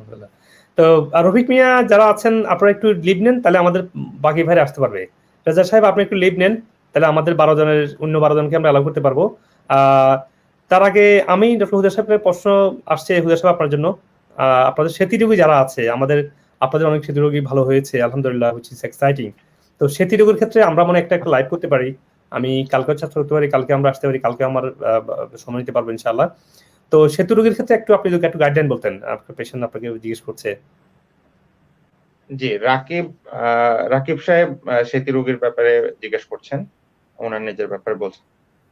তো রফিক মিয়া যারা আছেন আপনারা একটু লিভ নেন, তাহলে আমাদের বাকি ভাইরা আসতে পারবে। রেজা সাহেব আপনি একটু লিভ নেন, তাহলে আমাদের 12 জনের অন্য 12 জনকে আমরা অ্যালাউ করতে পারবো। তার আগে আমি ডক্টর হুদা সাহেবের প্রশ্ন আসছে হুদা সাহেব আপনার জন্য। আপনাদের সেতী রোগী যারা আছে, আপনাদের অনেক সেতী রোগী ভালো হয়েছে আলহামদুলিল্লাহ, হুইচ ইজ এক্সাইটিং। তো সেতী রোগীর ক্ষেত্রে আমরা মনে একটা লাইভ করতে পারি। আমি কালকে ছাত্র হতে পারি, কালকে আমরা আসতে পারি, কালকে আমার সময় নিতে পারবো ইনশাআল্লাহ। তো সেতু রোগীর ক্ষেত্রে আপনি যদি একটু গাইডলাইন বলতেন, আপনার পেশেন্ট আপনাকে জিজ্ঞেস করছে। জি, রাকিব সাহেব সেতী রোগীর ব্যাপারে জিজ্ঞেস করছেন, ওনার নিজের ব্যাপারে বলছেন।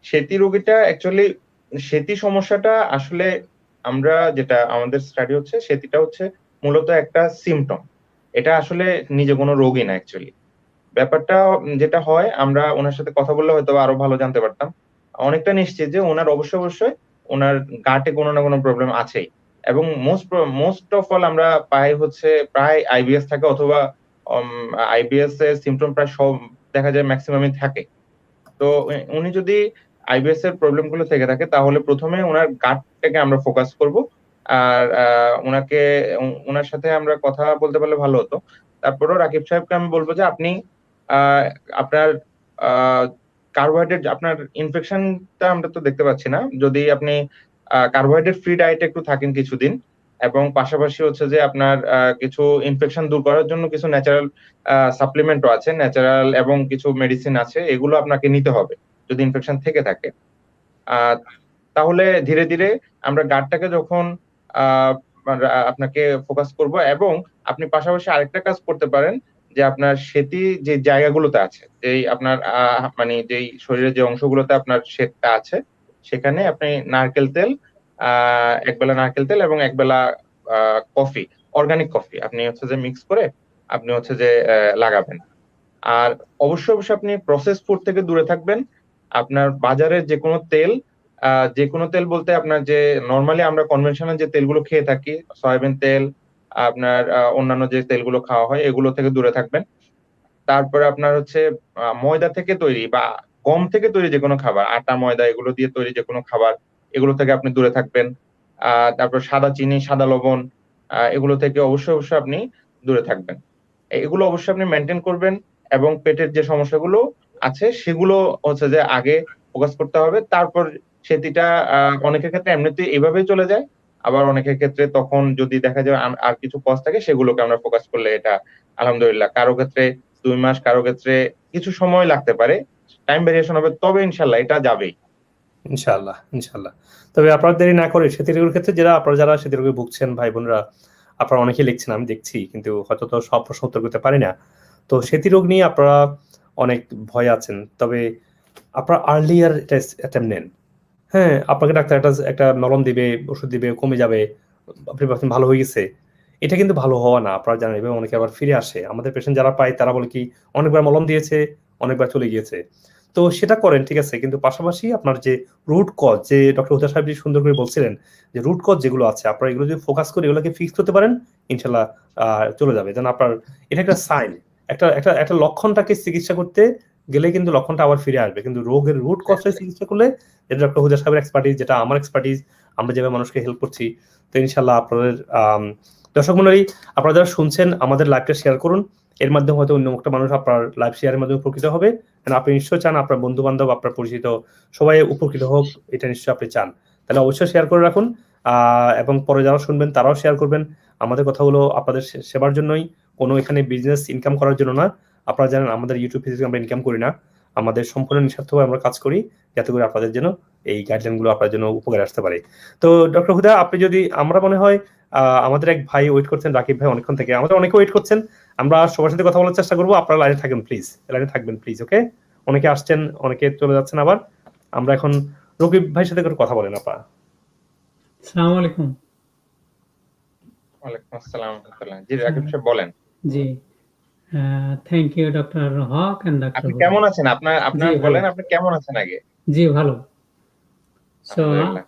সেতী রোগীটা অ্যাকচুয়ালি সেতী সমস্যাটা আসলে আমরা যেটা আমাদের স্টাডি হচ্ছে, সেতীটা হচ্ছে মূলত একটা সিমটম। এটা আসলে নিজে কোনো রোগই না অ্যাকচুয়ালি। ব্যাপারটা যেটা হয়, আমরা ওনার সাথে কথা বললে হয়তো আরো ভালো জানতে পারতাম। অনেকটা নিশ্চিত যে ওনার অবশ্যই ওনার গাটে কোনো না কোনো প্রবলেম আছেই। এবং মোস্ট অফ অল আমরা পাই হচ্ছে প্রায় আইবিএস থাকে, অথবা আইবিএস এর সিমটম প্রায় সব দেখা যায় ম্যাক্সিমামই থাকে। তো উনি যদি আইবিএস এর প্রবলেম গুলো থেকে থাকে তাহলে প্রথমে ওনার গাটটাকে আমরা ফোকাস করব। আর ওনার সাথে আমরা কথা বলতে পারলে ভালো হতো। তারপরেও রাকিব সাহেবকে আমি বলবো যে আপনি আপনার কার্বোহাইড্রেট, আপনার ইনফেকশনটা আমরা তো দেখতে পাচ্ছি না। যদি আপনি কার্বোহাইড্রেট ফ্রি ডায়েটে একটু থাকেন কিছুদিন, এবং পাশাপাশি হচ্ছে যে আপনার কিছু ইনফেকশন দূর করার জন্য কিছু ন্যাচারাল সাপ্লিমেন্টও আছে, ন্যাচারাল এবং কিছু মেডিসিন আছে, এগুলো আপনাকে নিতে হবে যদি ইনফেকশন থেকে থাকে। তাহলে ধীরে ধীরে আমরা গাটটাকে যখন আপনাকে ফোকাস করব, এবং আপনি পাশাপাশি আরেকটা কাজ করতে পারেন যে আপনার সেতী যে জায়গাগুলোতে আছে, যেই আপনার মানে যেই শরীরের যে অংশগুলোতে আপনার শ্বেতটা আছে, সেখানে আপনি নারকেল তেল, একবেলা নারকেল তেল এবং একবেলা কফি, অর্গানিক কফি আপনি হচ্ছে যে মিক্স করে আপনি হচ্ছে যে লাগাবেন। আর অবশ্যই আপনি প্রসেস ফুড থেকে দূরে থাকবেন। আপনার বাজারের যে কোনো তেল, বলতে আপনার যে নরমালি আমরা কনভেনশনাল যে তেলগুলো খেয়ে থাকি, সয়াবিন তেল, আপনার অন্যান্য যে তেলগুলো খাওয়া হয়, এগুলো থেকে দূরে থাকবেন। তারপরে আপনার হচ্ছে ময়দা থেকে তৈরি বা গম থেকে তৈরি যে কোনো খাবার, আটা ময়দা এগুলো দিয়ে তৈরি যে কোনো খাবার, এগুলো থেকে আপনি দূরে থাকবেন। তারপর সাদা চিনি, সাদা লবণ, এগুলো থেকে অবশ্যই আপনি দূরে থাকবেন। এগুলো অবশ্যই আপনি মেনটেন করবেন, এবং পেটের যে সমস্যাগুলো আছে সেগুলো হচ্ছে যে আগে ফোকাস করতে হবে। তারপর সেটিটা অনেকের ক্ষেত্রে এমনিতেই এভাবেই চলে যায়, আবার অনেকের ক্ষেত্রে তখন যদি দেখা যায় আর কিছু কজ থাকে, সেগুলোকে আমরা ফোকাস করলে এটা আলহামদুলিল্লাহ, কারো ক্ষেত্রে 2 মাস, কারো ক্ষেত্রে কিছু সময় লাগতে পারে, টাইম ভেরিয়েশন হবে, তবে ইনশাআল্লাহ এটা যাবেই। ইনশাআল্লাহ। তবে আপনারা দেরি না করে সেতী রোগের ক্ষেত্রে যারা সেতী রোগে ভুগছেন ভাই বোনরা, আপনারা অনেকেই লিখছেন, আমি দেখছি, কিন্তু হয়তো তো সব প্রশ্ন উত্তর করতে পারি না। তো সেতী রোগ নিয়ে আপনারা অনেক ভয় আছেন, তবে আপনারা আর্লিয়ার অ্যাটেম্প নেন। হ্যাঁ, আপনাকে ডাক্তার একটা মলম দিবে, ওষুধ দিবে, কমে যাবে, আপনি ভাবছেন ভালো হয়ে গেছে। এটা কিন্তু ভালো হওয়া না, আপনারা জানেন। এবং অনেকে আবার ফিরে আসে, আমাদের পেশেন্ট যারা পায় তারা বলে কি অনেকবার মলম দিয়েছে, অনেকবার চলে গিয়েছে। তো সেটা করেন, ঠিক আছে, কিন্তু পাশাপাশি আপনার যে রুট কজ, যে ডক্টর হুদা সাহেব সুন্দর করে বলছিলেন যে রুট কজ যেগুলো আছে আপনারা এগুলো যদি ফোকাস করে এগুলোকে ফিক্স করতে পারেন, ইনশাল্লাহ চলে যাবে। যেন আপনার এটা একটা সাইন, একটা লক্ষণটাকে চিকিৎসা করতে গেলে কিন্তু লক্ষণটা আবার ফিরে আসবে, কিন্তু রোগের রুট কজটা চিকিৎসা করলে, যেটা ডক্টর হুদা সাহেবের এক্সপার্টিস, যেটা আমার এক্সপার্টিস, আমরা যেভাবে মানুষকে হেল্প করছি, তো ইনশাল্লাহ আপনাদের দর্শক মণ্ডলী, আপনারা যারা শুনছেন আমাদের লাইভটা শেয়ার করুন এর মাধ্যমে হয়তো অন্য একটা মানুষ আপনার লাইভ শেয়ারের মাধ্যমে উপকৃত হবে, and আপনি নিশ্চয়ই চান আপনার বন্ধু বান্ধব, আপনার পরিচিত সবাই উপকৃত হোক, এটা নিশ্চয়ই আপনি চান। তাহলে অবশ্যই শেয়ার করে রাখুন, এবং পরে যারা শুনবেন তারাও শেয়ার করবেন। আমাদের কথাগুলো আপনাদের সেবার জন্যই, কোনো এখানে বিজনেস ইনকাম করার জন্য না। আপনারা জানেন আমাদের ইউটিউব পেজে আমরা ইনকাম করি না, আমাদের সম্পূর্ণ নিঃস্বার্থভাবে আমরা কাজ করি যাতে করে আপনাদের জন্য এই গাইডলাইনগুলো আপনার জন্য উপকারে আসতে পারে। তো ডক্টর হুদা, আপনি যদি, আমরা মনে হয় আমাদের এক ভাই ওয়েট করছেন, রাকিব ভাই অনেকক্ষণ থেকে, আমাদের অনেকে ওয়েট করছেন, আমরা সবার সাথে কথা বলার চেষ্টা করবো। আপনারা লাইনে থাকবেন প্লিজ, লাইনে থাকবেন প্লিজ, ওকে? অনেকে আসছেন, অনেকে চলে যাচ্ছেন আবার। আমরা এখন রকিব ভাইয়ের সাথে করে কথা বলেন আপনারা। আসসালামু আলাইকুম। ওয়ালাইকুম আসসালাম ওয়া রাহমাতুল্লাহ। জি রাকিব সাহেব বলেন। জি, thank you doctor Haque and doctor আপনি কেমন আছেন? আপনার জি, ভালো। বলেন আপনি কেমন আছেন আগে? জি, ভালো। সো আলহামদুলিল্লাহ।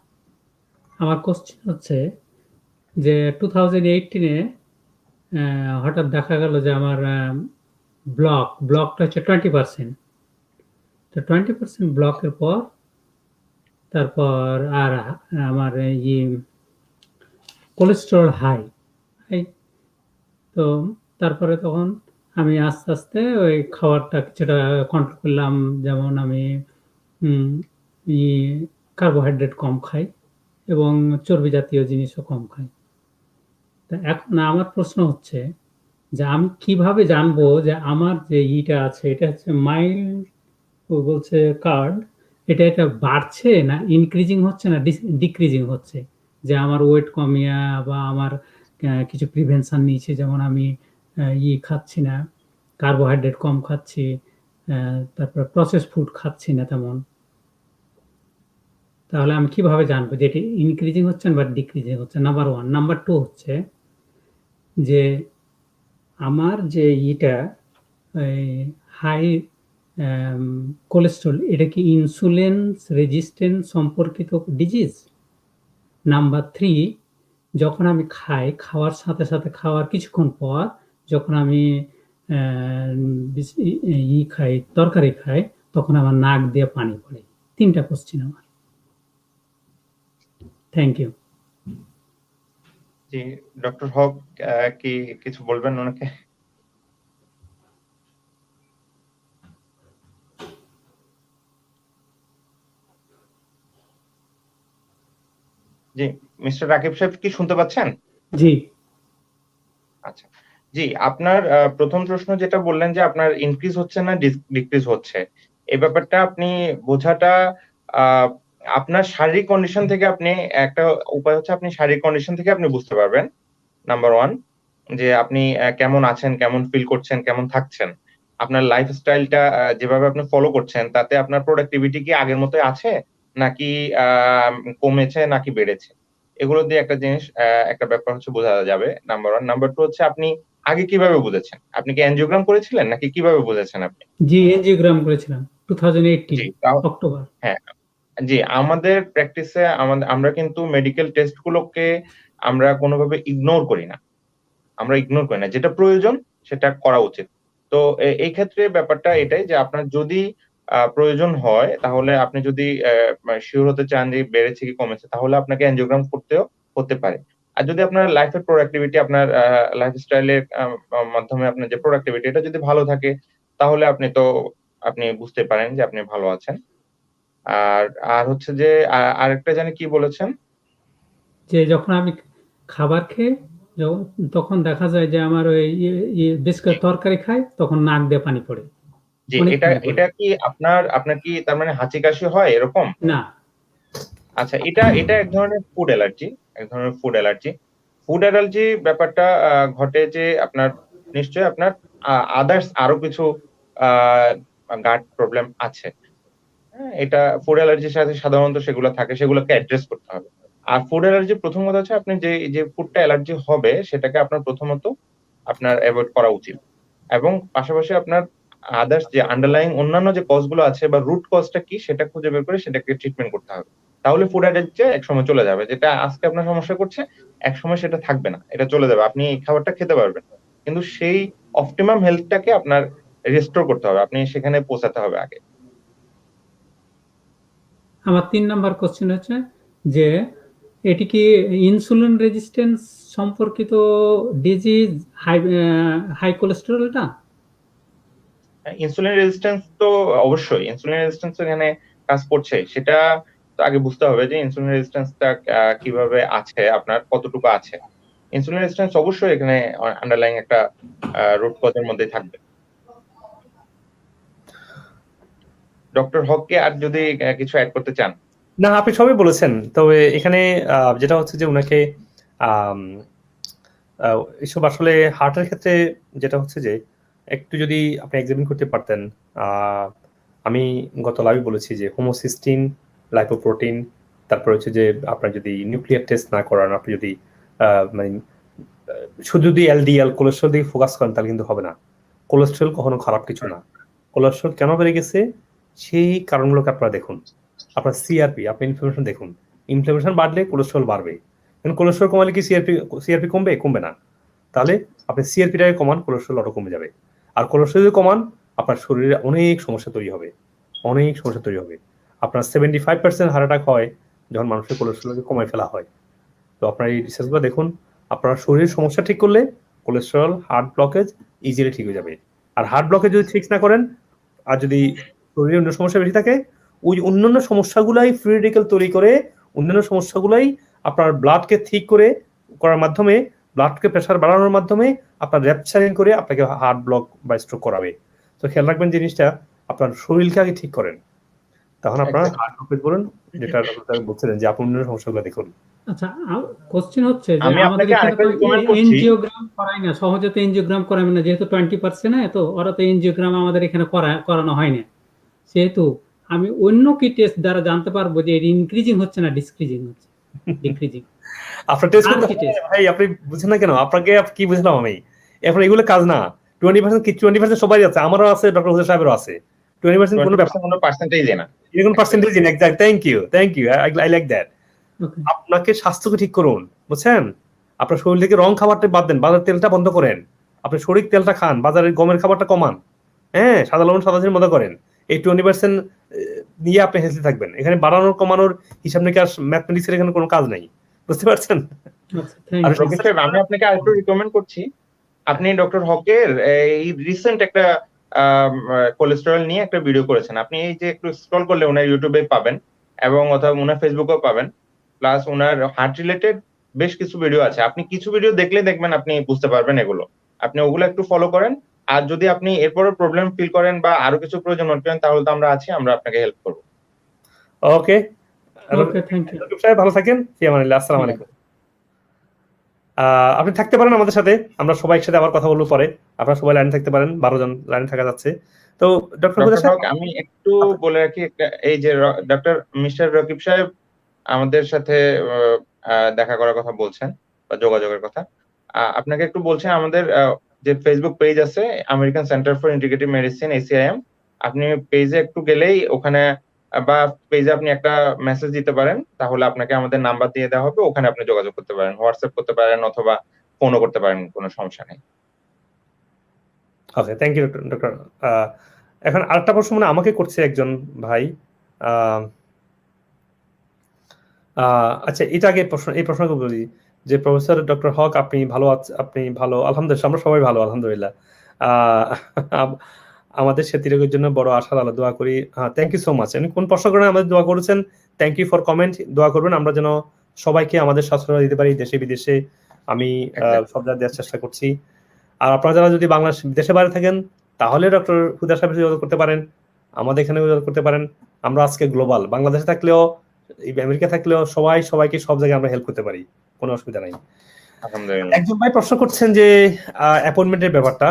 আমার কোশ্চেন হচ্ছে যে 2018 হঠাৎ দেখা গেল যে আমার ব্লকটা হচ্ছে 20%। তো 20% ব্লকের পর তারপর আর আমার কোলেস্টেরল হাই। তো তারপরে তখন আমি আস্তে আস্তে ওই খাবারটা কিছুটা কন্ট্রোল করলাম, যেমন আমি কার্বোহাইড্রেট কম খাই এবং চর্বি জাতীয় জিনিসও কম খাই। তা এখন আমার প্রশ্ন হচ্ছে যে আমি কিভাবে জানবো যে আমার যে ইটা আছে এটা হচ্ছে মাইল্ড বলছে কার্ড, এটা বাড়ছে না ইনক্রিজিং হচ্ছে না ডিক্রিজিং হচ্ছে, যে আমার ওয়েট কমিয়া বা আমার কিছু প্রিভেনশন নিয়েছি, যেমন আমি খাচ্ছি না, কার্বোহাইড্রেট কম খাচ্ছি, তারপর প্রসেস ফুড খাচ্ছি না তেমন। তাহলে আমি কিভাবে জানবো যে এটি ইনক্রিজিং হচ্ছে বা ডিক্রিজিং হচ্ছে? নাম্বার 1। নাম্বার 2 হচ্ছে যে আমার যে হাই কোলেস্ট্রল, এটা কি ইনসুলিন রেজিস্ট্যান্ট সম্পর্কিত ডিজিজ? নাম্বার 3, যখন আমি খাওয়ার সাথে সাথে খাওয়ার কিছুক্ষণ পর যখন আমি তরকারি খাই, তখন আমার নাক দিয়ে পানি পড়ে। 3টা কোশ্চেন আমার। Thank you. জি ডক্টর হক কি কিছু বলবেন ওনাকে? জি মিস্টার রাকিব সাহেব কি শুনতে পাচ্ছেন? জি। আচ্ছা, জি আপনার প্রথম প্রশ্ন যেটা বললেন যে আপনার ইনক্রিজ হচ্ছে না ডিক্রিজ হচ্ছে, এই ব্যাপারটা আপনি বোঝাটা আপনার শারীরিক কন্ডিশন থেকে, আপনি একটা উপায় হচ্ছে আপনি শারীরিক কন্ডিশন থেকে আপনি বুঝতে পারবেন। নাম্বার 1 যে আপনি কেমন আছেন, কেমন ফিল করছেন, কেমন থাকছেন। আপনার লাইফস্টাইলটা যেভাবে আপনি ফলো করছেন তাতে আপনার প্রোডাক্টিভিটি কি আগের মতোই আছে নাকি কমেছে নাকি বেড়েছে? এগুলো দিয়ে একটা জিনিস, একটা ব্যাপার হচ্ছে বোঝা যাবে। নাম্বার 1। নাম্বার 2 হচ্ছে আপনি আগে কিভাবে বুঝেছেন? আপনি কি এনজিওগ্রাম করেছিলেন নাকি কিভাবে বুঝেছেন আপনি? জি, এনজিওগ্রাম করেছিলাম 2018 জি, অক্টোবর। হ্যাঁ, জি আমাদের প্র্যাকটিসে আমরা কিন্তু মেডিকেল টেস্ট গুলোকে আমরা কোনোভাবে ইগনোর করি না। আমরা ইগনোর করি না। যেটা প্রয়োজন সেটা করা উচিত। তো এই ক্ষেত্রে ব্যাপারটা এটাই যে আপনার যদি প্রয়োজন হয়, তাহলে আপনি যদি সিউর হতে চান যে বেড়েছে কি কমেছে, তাহলে আপনাকে এনজিওগ্রাম করতেও হতে পারে। আর যদি আপনার লাইফের প্রোডাক্টিভিটি, আপনার লাইফস্টাইলের মাধ্যমে আপনার যে প্রোডাক্টিভিটি এটা যদি ভালো থাকে, তাহলে আপনি বুঝতে পারেন যে আপনি ভালো আছেন। আর হচ্ছে যে আরেকটা জানি কি বলেছেন? যে যখন আমি খাবার খেয়ে তখন দেখা যায় যে আমার ওই বেশ করে তরকারি খাই, তখন নাক দিয়ে পানি পড়ে। জি, অনেক পানি পড়ে। এটা কি আপনার কি তার মানে হাঁচি কাশি হয় এরকম? না। আচ্ছা, এটা এক ধরনের ফুড অ্যালার্জি, এক ধরনের ফুড অ্যালার্জি। ফুড অ্যালার্জি ব্যাপারটা ঘটে যে আপনার নিশ্চয়ই আপনার আদার্স আরো কিছু আ গাট প্রবলেম আছে। হ্যাঁ? এটা ফুড অ্যালার্জির সাথে সাধারণত সেগুলো থাকে, সেগুলোকে অ্যাড্রেস করতে হবে। আর ফুড অ্যালার্জি প্রথম কথা হচ্ছে আপনি যে ফুডটা অ্যালার্জি হবে সেটাকে আপনার প্রথমত আপনার এভয়েড করা উচিত। এবং পাশাপাশি আপনার আদার্স যে আন্ডারলাইং অন্যান্য যে কজ গুলো আছে বা রুট কজটা কি সেটা খুঁজে বের করে সেটাকে ট্রিটমেন্ট করতে হবে। তাহলে ফুড অ্যালার্জিটা একসময় চলে যাবে। যেটা আজকে আপনার সমস্যা করছে, একসময় সেটা থাকবে না। এটা চলে যাবে। আপনি এই খাবারটা খেতে পারবেন। কিন্তু সেই অপটিমাম হেলথটাকে আপনার রেস্টোর করতে হবে। আপনি সেখানে পৌঁছাতে হবে আগে। আমার 3 নাম্বার কোশ্চেন হচ্ছে যে এটি কি ইনসুলিন রেজিস্ট্যান্স সম্পর্কিত ডিজিজ, হাই কোলেস্টেরলটা? ইনসুলিন রেজিস্ট্যান্স তো অবশ্যই, ইনসুলিন রেজিস্ট্যান্স এখানে কাজ করছে, সেটা তো আগে বুঝতে হবে যে ইনসুলিন রেজিস্ট্যান্সটা কিভাবে আছে, আপনার কতটুকু আছে। ইনসুলিন রেজিস্ট্যান্স অবশ্যই এখানে আন্ডারলাইং একটা রুট কজের মধ্যে থাকবে। ডক্টর হককে আর যদি কিছু অ্যাড করতে চান। না, আপনি সবই বলেছেন। তবে এখানে যেটা হচ্ছে যে উনাকে এসব আসলে হার্টের ক্ষেত্রে যেটা হচ্ছে যে একটু যদি আপনি এক্সামিন করতে পারতেন। আমি গত লাইভে বলেছি যে হোমোসিস্টিন, লাইপোপ্রোটিন, তারপর হচ্ছে যে আপনার যদি নিউক্লিয়ার টেস্ট না করান, আপনি যদি মানে শুধু যদি এলডিএল কোলেস্ট্রল দিয়ে ফোকাস করেন তাহলে কিন্তু হবে না। কোলেস্ট্রল কখনো খারাপ কিছু না। কোলেস্ট্রল কেন বেড়ে গেছে সেই কারণগুলোকে আপনারা দেখুন। আপনার সিআরপি, আপনি ইনফ্লামেশন দেখুন। ইনফ্লামেশন বাড়লে কোলেস্ট্রল বাড়বে। কিন্তু কোলেস্ট্রল কমালে কি সিআরপি কমবে? কমবে না। তাহলে আপনি সিআরপিটাকে কমান, কোলেস্ট্রল অটো কমে যাবে। আর কোলেস্ট্রল যদি কমান, আপনার শরীরে অনেক সমস্যা তৈরি হবে, অনেক সমস্যা তৈরি হবে। আপনার 75% হার্ট অ্যাটাক হয় যখন মানুষের কোলেস্ট্রলকে কমায় ফেলা হয়। তো আপনার এই রিসার্চগুলো দেখুন। আপনার শরীরের সমস্যা ঠিক করলে কোলেস্ট্রল, হার্ট ব্লকেজ ইজিলি ঠিক হয়ে যাবে। আর হার্ট ব্লকেজ যদি ঠিক না করেন, আর যদি শরীরে অন্য সমস্যা বেশি থাকে, ওই অন্যান্য সমস্যাগুলাই ফ্রি রেডিক্যাল তৈরি করে, অন্যান্য সমস্যাগুলাই আপনার ব্লাডকে ঠিক করার মাধ্যমে, ব্লাডকে প্রেশার বাড়ানোর মাধ্যমে আপনার র্যাপচারিং করে আপনাকে হার্ট ব্লক বা স্ট্রোক করাবে। তো খেয়াল রাখবেন জিনিসটা, আপনার শরীরকে আগে ঠিক করেন, তখন আপনার হার্ট ব্লকেজ বলুন, যেটা বলছিলেন যে আপনি অন্যান্য সমস্যাগুলো দেখুন। আচ্ছা, কোশ্চেন হচ্ছে যে আমি আমাদের আপনাকে এখানে আরেকটা তো রিকমেন্ড করছি। এনজিওগ্রাম করায় না, সহজে তো এনজিওগ্রাম করাবে না, যেহেতু 20% না, তো ওরা তো এনজিওগ্রাম আমাদের এখানে করানো হয় না। সেহেতু আমি অন্য কি টেস্ট দ্বারা জানতে পারবো যে এটা ইনক্রিজিং হচ্ছে না ডিসক্রিজিং হচ্ছে, ডিক্রিজিং? আপনার টেস্ট করতে হবে ভাই, আপনি বুঝেন না কেন? আপনাকে কি বুঝলাম আমি? এখন এগুলো কাজ না। 20% কি 20% সবাই আছে, আমারও আছে, ডক্টর হুসেন সাহেবেরও আছে। 20% কোনো ব্যাপার, কোনো পার্সেন্টেজ না, এরকম পার্সেন্টেজ না। Exact, thank you, I like that. আপনাকে স্বাস্থ্যকে ঠিক করুন, বুঝছেন? আপনার শরীর থেকে রং খাবারটা বাদ দেন, বাজারের তেলটা বন্ধ করেন, আপনি শরীর তেলটা খান, বাজারের গমের খাবারটা কমান, হ্যাঁ, সাদা লবণ সাদা চিনি মতো করেন। এই 20% নিয়ে আপনি হেলথি থাকবেন। এখানে বাড়ানোর কমানোর হিসাব নিকাশ ম্যাথমেটিক্সের এখানে কোনো কাজ নাই, বুঝতে পারছেন? আর রকিব সাহেব, আমি আপনাকে আরেকটু রিকমেন্ড করছি, আপনি ডক্টর হকের এই রিসেন্ট একটা কোলেস্টেরল নিয়ে একটা ভিডিও করেছেন। আপনি এই যে একটু স্ক্রল করলে ওনার ইউটিউবে পাবেন, এবং অথবা ওনার ফেসবুকেও পাবেন। প্লাস ওনার হার্ট রিলেটেড বেশ কিছু ভিডিও আছে, আপনি কিছু ভিডিও দেখলে দেখবেন আপনি বুঝতে পারবেন এগুলো। আপনি ওগুলো একটু ফলো করেন। আর যদি আপনি এরপরও প্রবলেম ফিল করেন বা আরো কিছু প্রয়োজন মনে করেন, তাহলে তো আমরা আছি, আমরা আপনাকে হেল্প করবো। ওকে, থ্যাংক ইউ। রকিব সাহেব ভালো থাকেন, ফি আমানিল্লাহ, আসসালামু আলাইকুম। আপনি থাকতে পারেন আমাদের সাথে, আমরা সবাই একসাথে আবার কথা বলবো পরে। আপনারা সবাই লাইনে থাকতে পারেন, 12 জন লাইনে থাকা যাচ্ছে। তো ডক্টর হক, আমি একটু বলে রাখি, এই যে ডক্টর মিস্টার রকিব সাহেব আমাদের সাথে দেখা করার কথা বলছেন বা যোগাযোগের কথা, আপনাকে একটু বলছেন আমাদের যে ফেসবুক পেজ আছে, American centre for integrative Medicine, ACIM, আপনি পেজে একটু গেলেই ওখানে, বা পেজে আপনি একটা মেসেজ দিতে পারেন, তাহলে আপনাকে আমাদের নাম্বার দিয়ে দেওয়া হবে, ওখানে আপনি যোগাযোগ করতে পারেন, হোয়াটসঅ্যাপ করতে পারেন অথবা ফোনও করতে পারেন, কোনো সমস্যা নেই। ওকে, থ্যাংক ইউ ডক্টর। এখন আরেকটা প্রশ্ন মানে আমাকে করছে একজন ভাই। আচ্ছা, এটা আগে এই প্রশ্নকে বলি যে প্রফেসর ডক্টর হক, আপনি ভালো আপনি ভালো? আলহামদুলিল্লাহ, আমরা সবাই ভালো, আলহামদুলিল্লাহ। আমাদের সেতিরোগের জন্য বড় আশার আলো, দোয়া করি। Thank you so much. আপনি কোন প্রশ্ন করেন আমাদের দোয়া করেছেন, থ্যাংক ইউ ফর কমেন্ট। দোয়া করবেন আমরা যেন সবাইকে আমাদের স্বাস্থ্য দিতে পারি, দেশে বিদেশে। আমি সব জায়গায় দেওয়ার চেষ্টা করছি। আর আপনারা যারা যদি বাংলাদেশ দেশে বাইরে থাকেন, তাহলে ডক্টর হুদা সাহেবের যোগাযোগ করতে পারেন, আমাদের এখানে যোগাযোগ করতে পারেন। আমরা আজকে গ্লোবাল, বাংলাদেশে থাকলেও আমেরিকা থাকলেও সবাইকে সব জায়গায় আমরা হেল্প করতে পারি, কোনো অসুবিধা নাই। একজন ভাই প্রশ্ন করছেন যে অ্যাপয়েন্টমেন্টের ব্যাপারটা।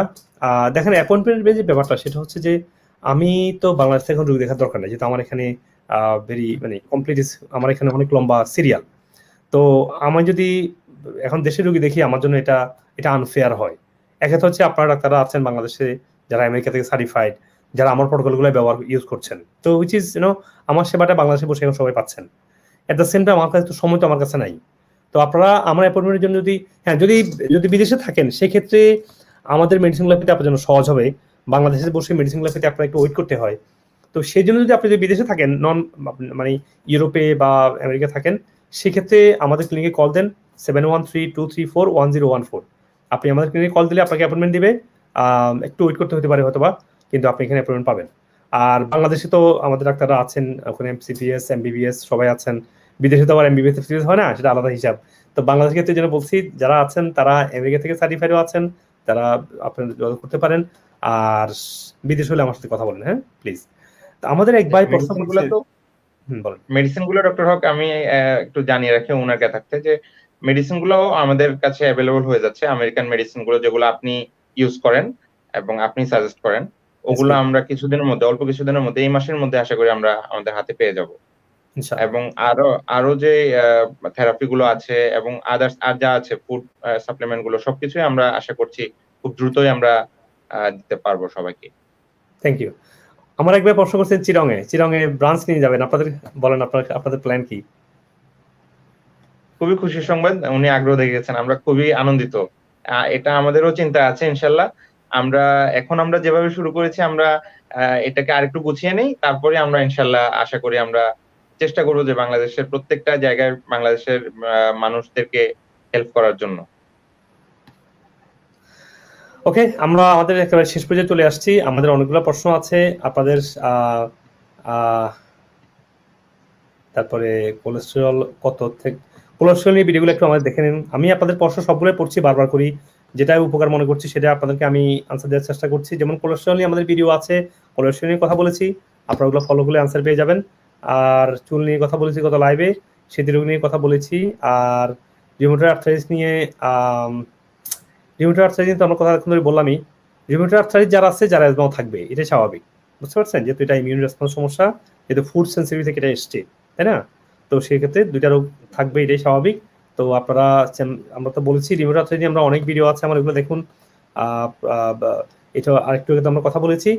দেখেন, অ্যাপয়েন্টমেন্টের যে ব্যাপারটা সেটা হচ্ছে যে আমি তো বাংলাদেশ থেকে রোগী দেখার দরকার নেই, যেহেতু আমার এখানে মানে কমপ্লিট, আমার এখানে অনেক লম্বা সিরিয়াল। তো আমি যদি এখন দেশের রোগী দেখি, আমার জন্য এটা আনফেয়ার হয়। এক্ষেত্রে হচ্ছে আপনারা ডাক্তাররা আছেন বাংলাদেশে, যারা আমেরিকা থেকে সার্টিফাইড, যারা আমার প্রটোকলগুলো ইউজ করছেন, তো উইচ ইজ আমার সেবাটা বাংলাদেশে বসে এখন সবাই পাচ্ছেন। এট দ্য সেম টাইম আমার কাছে তো সময় তো আমার কাছে নাই। তো আপনারা আমার অ্যাপয়েন্টমেন্টের জন্য যদি বিদেশে থাকেন, সেক্ষেত্রে আমাদের মেডিসিনগুলো পেতে আপনার জন্য সহজ হবে। বাংলাদেশে বসে মেডিসিনগুলো পেতে আপনার একটু ওয়েট করতে হয়। তো সেই জন্য যদি আপনি বিদেশে থাকেন, মানে ইউরোপে বা আমেরিকা থাকেন, সেক্ষেত্রে আমাদের ক্লিনিকে কল দেন, 7132341014। আপনি আমাদের ক্লিনিকে কল দিলে আপনাকে অ্যাপয়েন্টমেন্ট দিবে। একটু ওয়েট করতে হতে পারে হয়তোবা, কিন্তু আপনি এখানে অ্যাপয়েন্টমেন্ট পাবেন। আর বাংলাদেশে তো আমাদের ডাক্তাররা আছেন, ওখানে এমসিপিএস, এমবিবিএস সবাই আছেন। বিদেশে তো আবার এমবিবিএস এফসিপিএস হয় না, সেটা আলাদা হিসাব। তো বাংলাদেশের ক্ষেত্রে যেটা বলছি, যারা আছেন তারা আমেরিকা থেকে সার্টিফাইডও আছেন, তারা আপনারা যোগাযোগ করতে পারেন। আর বিদেশ হলে আমার সাথে কথা বলেন, হ্যাঁ প্লিজ। আমাদের এক ভাই প্রশ্ন মেডিসিনগুলো করছে, তো বলেন। মেডিসিনগুলো ডক্টর হক আমি একটু জানিয়ে রাখি ওনার কাছে থাকতে যে মেডিসিনগুলো আমাদের কাছে অ্যাভেলেবল হয়ে যাচ্ছে, আমেরিকান মেডিসিনগুলো যেগুলো আপনি ইউজ করেন এবং আপনি সাজেস্ট করেন, ওগুলো আমরা কিছুদিনের মধ্যে, অল্প কিছুদিনের মধ্যে, এই মাসের মধ্যে আশা করি আমরা আমাদের হাতে পেয়ে যাব। ইনশাআল্লাহ। এবং আরো যে থেরাপি গুলো আছে এবং আদার্স আর যা আছে ফুড সাপ্লিমেন্ট গুলো সবকিছুই আমরা আশা করছি খুব দ্রুতই আমরা দিতে পারবো সবাইকে। Thank you. আমার একবার প্রশ্ন করছেন চিরঙে ব্রাঞ্চ নিয়ে যাবেন, আপনাদের বলেন আপনাদের প্ল্যান কি? খুবই খুশির সংবাদ, উনি আগ্রহ দেখিয়েছেন, আমরা খুবই আনন্দিত। এটা আমাদেরও চিন্তা আছে ইনশাল্লাহ। আমরা যেভাবে শুরু করেছি আমরা এটাকে আরেকটু গুছিয়ে নেই, তারপরে আমরা ইনশাল্লাহ আশা করি আমরা চেষ্টা করবো যে বাংলাদেশের প্রত্যেকটা জায়গায় বাংলাদেশের মানুষদেরকে হেল্প করার জন্য। ওকে, আমরা আমাদের একেবারে শেষ পর্যায়ে চলে আসছি। আমাদের অনেকগুলো প্রশ্ন আছে আপনাদের। তারপরে কোলেস্টেরল নিয়ে ভিডিওগুলো একটু আমাদের দেখে নিন। আমি আপনাদের প্রশ্ন সবগুলো পড়ছি, বারবার করি, যেটা উপকার মনে করছি সেটা আপনাদেরকে আমি আনসার দেওয়ার চেষ্টা করছি। যেমন কোলেস্টেরল নিয়ে আমাদের ভিডিও আছে, কোলেস্টেরল নিয়ে কথা বলেছি, আপনারা ওগুলো ফলো করলে আনসার পেয়ে যাবেন। আর চুল নিয়ে কথা বলেছি গত লাইভে, স্মৃতিরোগ নিয়ে কথা বলেছি, আর রিউমেটয়েড আর্থ্রাইটিস নিয়ে তো আমরা কথা এখন ধরে বললামই। রিউমেটয়েড আর্থ্রাইটিস যারা আছে, যারা অ্যাজমাও থাকবে, এটাই স্বাভাবিক, বুঝতে পারছেন? যেহেতু এটা ইমিউন রেসপন্স সমস্যা, যেহেতু ফুড সেন্সিটিভ থেকে এটা এসছে, তাই না? তো সেই ক্ষেত্রে দুইটা রোগ থাকবে, এটাই স্বাভাবিক। তো আপনারা, আমরা তো বলেছি রিউমেটয়েড আর্থ্রাইটিস নিয়ে আমরা অনেক ভিডিও আছে, আমার এগুলো দেখুন। এটা আরেকটু আগে আমরা কথা বলেছি।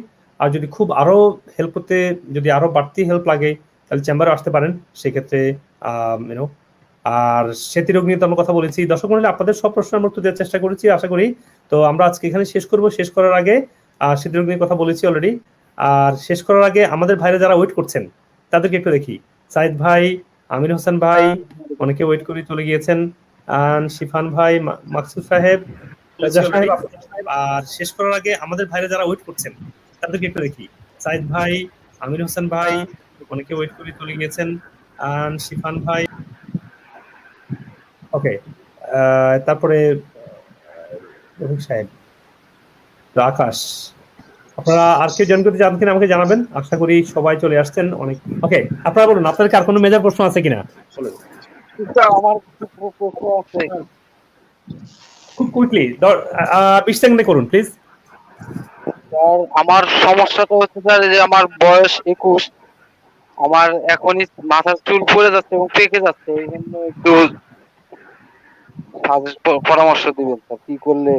আর যদি খুব আরো হেল্প করতে, যদি আরো বাড়তি হেল্প লাগে, তাহলে চেম্বারে আসতে পারেন সেক্ষেত্রে। আর স্মৃতিরোগ নিয়ে তো আমরা কথা বলেছি। দর্শক মণ্ডলী, আপনাদের সব প্রশ্ন আমরা উত্তর দেওয়ার চেষ্টা করেছি আশা করি। তো আমরা আজকে এখানে শেষ করব। শেষ করার আগে স্মৃতিরোগ নিয়ে কথা বলেছি অলরেডি। আর শেষ করার আগে আমাদের ভাইরা যারা ওয়েট করছেন তাদেরকে একটু দেখি। সাইদ ভাই, আমির হোসেন ভাই, অনেকে ওয়েট করে চলে গিয়েছেন। শিফান ভাই, মাকসুদ সাহেব, রাজা সাহেব। আর শেষ করার আগে আমাদের ভাইরা যারা ওয়েট করছেন তাদেরকে একটু দেখি। সাইদ ভাই, আমির হোসেন ভাই, অনেকে ওয়েট করে চলে গিয়েছেন। শিফান ভাই, ওকে। তারপরে রফিক সাহেব, আকাশ, আপনারা আর কেউ জয়েন করতে চান কিনা আমাকে জানাবেন। আশা করি সবাই চলে আসছেন অনেক। ওকে, আপনারা বলুন আপনাদের কার কোনো মেজর প্রশ্ন আছে কিনা? আমার প্রশ্ন আছে, খুব কুইকলি 20 সেকেন্ডে করুন প্লিজ। স্যার আমার সমস্যাটা হচ্ছে স্যার যে আমার বয়স 21, আমার এখনই মাথার চুল পড়ে যাচ্ছে এবং পেকে যাচ্ছে, এই জন্য একটু পরামর্শ দিবেন স্যার, কি করলে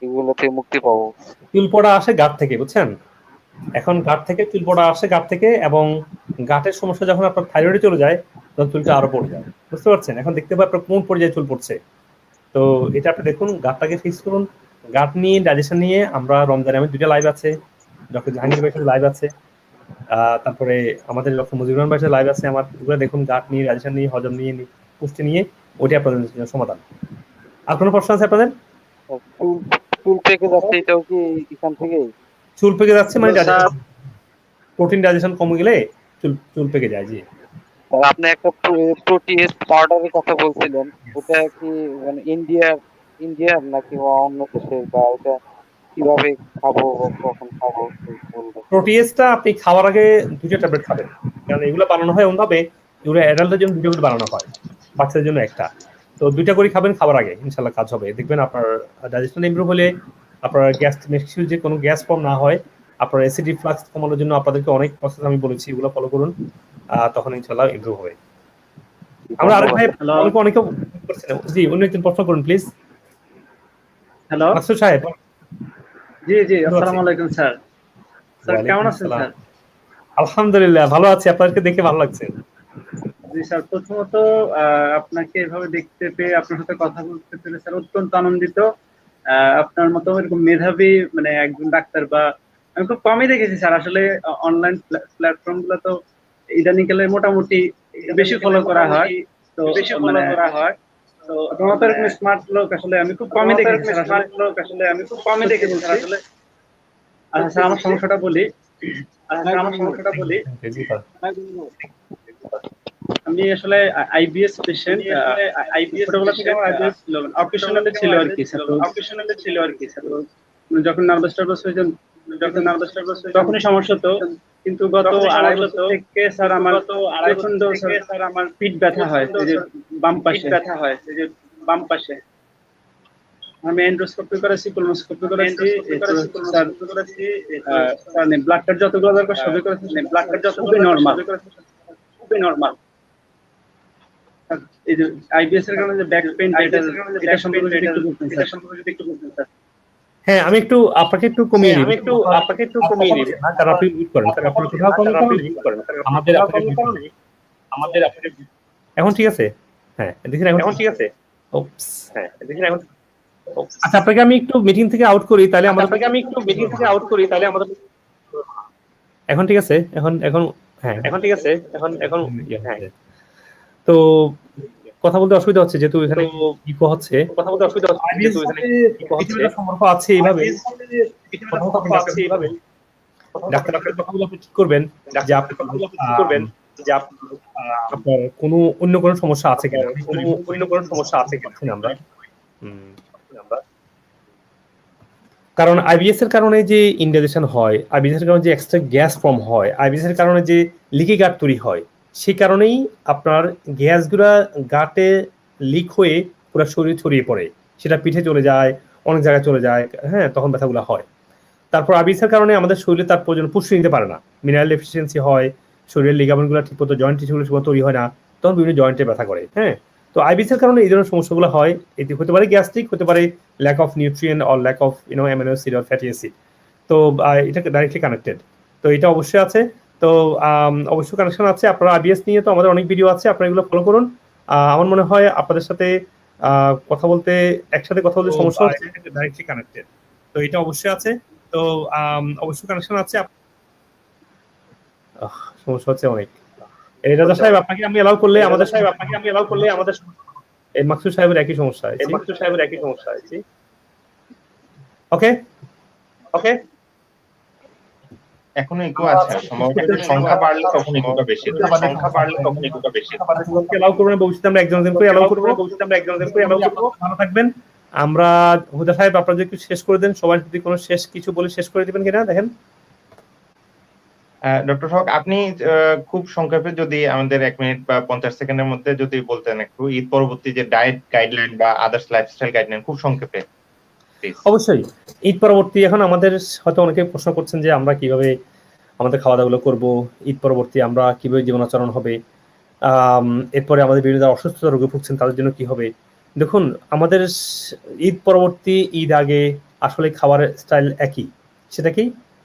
এগুলো থেকে মুক্তি পাবো? চুল পড়া আসে গাঁট থেকে, বুঝছেন? এখন গাঁট থেকে চুল পড়া আসে গাঁট থেকে, এবং গাঁটের সমস্যা যখন আপনার থাইরয়েডে চলে যায় তখন চুলটা আরো পড়ে যায়, বুঝতে পারছেন? এখন দেখতে পাই আপনার কোন পর্যায়ে চুল পড়ছে। তো এটা আপনি দেখুন, গাঁটটাকে ফিক্স করুন। গাঁট নিয়ে, ডাইজেশন নিয়ে আমরা রমজানে আমি 2টা লাইভ আছে, ডক্টর জাহাঙ্গীর ভাইয়ের লাইভ আছে, তারপরে আমাদের ডক্টর মুজিবুর রহমান ভাইয়ের লাইভ আছে আমার। এগুলো দেখুন, গাঁট নিয়ে, ডাইজেশন নিয়ে, হজম নিয়ে, পুষ্টি নিয়ে, ওইটা আপনাদের সমাধান। আর কোনো প্রশ্ন আছে আপনাদের? চুল পেকে যাচ্ছে, এটাও কি এখান থেকে? চুল পেকে যাচ্ছে মানে প্রোটিন ডাইজেশন কমে গেলে চুল পেকে যায়। জি, আপনি একটা প্রোটিএস পাউডারের কথা বলছিলেন, ওটা কি মানে ইন্ডিয়ার নাকি অন্য দেশের, বা ওটা কিভাবে খাবো, কখন খাবো বলবেন? প্রোটিএসটা আপনি খাওয়ার আগে 2টা ট্যাবলেট খাবেন, কারণ এগুলো বানানো হয় এমনভাবে, এগুলো অ্যাডাল্টের জন্য 2টা করে বানানো হয়, বাচ্চাদের জন্য একটা। তো 2টা করে খাবেন খাবার আগে, ইনশাল্লাহ কাজ হবে। দেখবেন আপনার ডাইজেশন ইমপ্রুভ হলে, আপনার গ্যাস মেক্সিউর যে কোনো গ্যাস ফর্ম না হয়, আপনার অ্যাসিড রিফ্লাক্স কমানোর জন্য আপনাদেরকে অনেক প্রসেস আমি বলেছি, এগুলো ফলো করুন, তখন ইনশাল্লাহ ইমপ্রুভ হবে। আমরা আরেক ভাই অনেকে করছিলেন। জি, অন্য একজন প্রশ্ন করুন প্লিজ। হ্যালো, মাসুদ সাহেব। জি, আসসালামু আলাইকুম স্যার। স্যার কেমন আছেন স্যার? আলহামদুলিল্লাহ ভালো আছি, আপনাকে দেখে ভালো লাগছে। জি স্যার, প্রথমত আপনাকে এভাবে দেখতে পেয়ে, আপনার সাথে কথা বলতে পেরে স্যার অত্যন্ত আনন্দিত। আপনার মতো এরকম মেধাবী মানে একজন ডাক্তার বা আমি খুব কমই দেখেছি স্যার, আসলে অনলাইন প্ল্যাটফর্ম গুলো তো ইদানিং কালে মোটামুটি বেশি ফলো করা হয়, তো তো আপনার মতো এরকম স্মার্ট লোক আসলে আমি খুব কমই দেখেছি স্যার, আসলে আচ্ছা স্যার, আমার সমস্যাটা বলি। আমি আসলে আইবিএস পেশেন্ট, ছোটবেলা থেকে আমার আইবিএস অকেশনালি ছিল আর কি স্যার। যখন নার্ভাস হয়েছে, তখনই সমস্যা হতো, কিন্তু গত 2.5 বছর থেকে স্যার আমার প্রচন্ড আমার পিঠ ব্যথা হয়, এই যে বাম পাশে। আমি এন্ডোস্কোপি করেছি, কোলোনোস্কোপি করেছি, স্যার ব্লাডটার যতগুলো দরকার সবই করেছি, খুবই নরমাল। এই যে আইবিএস এর কারণে যে ব্যাক পেইন, এটা সম্পর্কে যদি একটু বলতেন স্যার। হ্যাঁ, আমি একটু আপনাকে একটু কমিয়ে দিই, কারণ আপনি মিউট করেন, কারণ আপনার কোথাও আমাদের এখন ঠিক আছে? হ্যাঁ, দেখেন এখন ঠিক আছে। আচ্ছা, আপনাকে আমি একটু মিটিং থেকে আউট করি, তাহলে আমাদের এখন ঠিক আছে? এখন হ্যাঁ, এখন ঠিক আছে। এখন তো কথা বলতে অসুবিধা হচ্ছে, যেহেতু এখানে ইকো হচ্ছে। সম্পর্ক আছে এইভাবে, ডাক্তার কথাগুলো আপনি ঠিক করবেন যে আপনার কোনো অন্য কোনো সমস্যা আছে কিনা, আমরা কারণ আইবিএস এর কারণে যে ইনডাইজেশন হয়, আইবিএস এর কারণে যে এক্সট্রা গ্যাস ফর্ম হয়, আইবিএস এর কারণে যে লিকি গাট তৈরি হয়, সেই কারণেই আপনার গ্যাসগুলা গাটে লিক হয়ে পুরো শরীরে ছড়িয়ে পড়ে, সেটা পিঠে চলে যায়, অনেক জায়গায় চলে যায়, হ্যাঁ, তখন ব্যথাগুলো হয়। তারপর আইবিএস এর কারণে আমাদের শরীরে তার প্রয়োজন পুষ্টি নিতে পারে না, মিনারেল ডেফিসিয়েন্সি হয়, শরীরের লিগামেন্টগুলো ঠিকমতো জয়েন্ট টিস্যুগুলো ঠিকমতো তৈরি হয় না, তখন বিভিন্ন জয়েন্টে ব্যথা করে। হ্যাঁ, তো আইবিএস এর কারণে এই ধরনের সমস্যাগুলো হয়। এটি হতে পারে গ্যাস্ট্রিক, হতে পারে lack of nutrient or lack of amino acid or fatty acid. তো এটা ডাইরেক্টলি কানেক্টেড, তো এটা অবশ্যই আছে। তো অবশ্যই কানেকশন আছে। আপনারা আইবিএস নিয়ে তো আমাদের অনেক ভিডিও আছে, আপনারা এগুলো ফলো করুন। আমার মনে হয় আপনাদের সাথে একসাথে কথা বলতে সমস্যা হচ্ছে, ডাইরেক্টলি কানেক্টেড, তো এটা অবশ্যই আছে। তো অবশ্যই কানেকশন আছে। সমস্যা হচ্ছে অনেক। এই রাজা সাহেব, আপনাকে আমি অ্যালাউ করলে আমাদের এই মাকসুদ সাহেবের একই সমস্যা আছে। ওকে, এখনো ইকো আছে, সম্ভবত সংখ্যা বাড়লে তখন ইকোটা বেশি। অ্যালাউ করবেন, ভবিষ্যতে আমরা একজন করে অ্যালাউ করব। ভালো থাকবেন। আমরা হুদা সাহেব, আপনারা যদি একটু শেষ করে দেন, সবাই যদি কোনো শেষ কিছু বলে শেষ করে দিবেন কিনা দেখেন। ডক্টর হক, আপনি খুব সংক্ষেপে যদি আমাদের 1 মিনিট বা 50 সেকেন্ডের মধ্যে যদি বলতেন একটু, ঈদ পরবর্তী যে ডায়েট গাইডলাইন বা আদার্স লাইফস্টাইল গাইডলাইন খুব সংক্ষেপে। অবশ্যই ঈদ পরবর্তী এখন আমাদের হয়তো অনেকে প্রশ্ন করছেন যে আমরা কিভাবে আমাদের খাওয়া দাওয়াগুলো করবো, ঈদ পরবর্তী আমরা কিভাবে জীবনাচরণ হবে, এরপরে আমাদের বিভিন্ন অসুস্থতা রোগে ভুগছেন তাদের জন্য কি হবে। দেখুন, আমাদের ঈদ পরবর্তী, ঈদ আগে আসলে খাবারের স্টাইল একই। সেটা কি,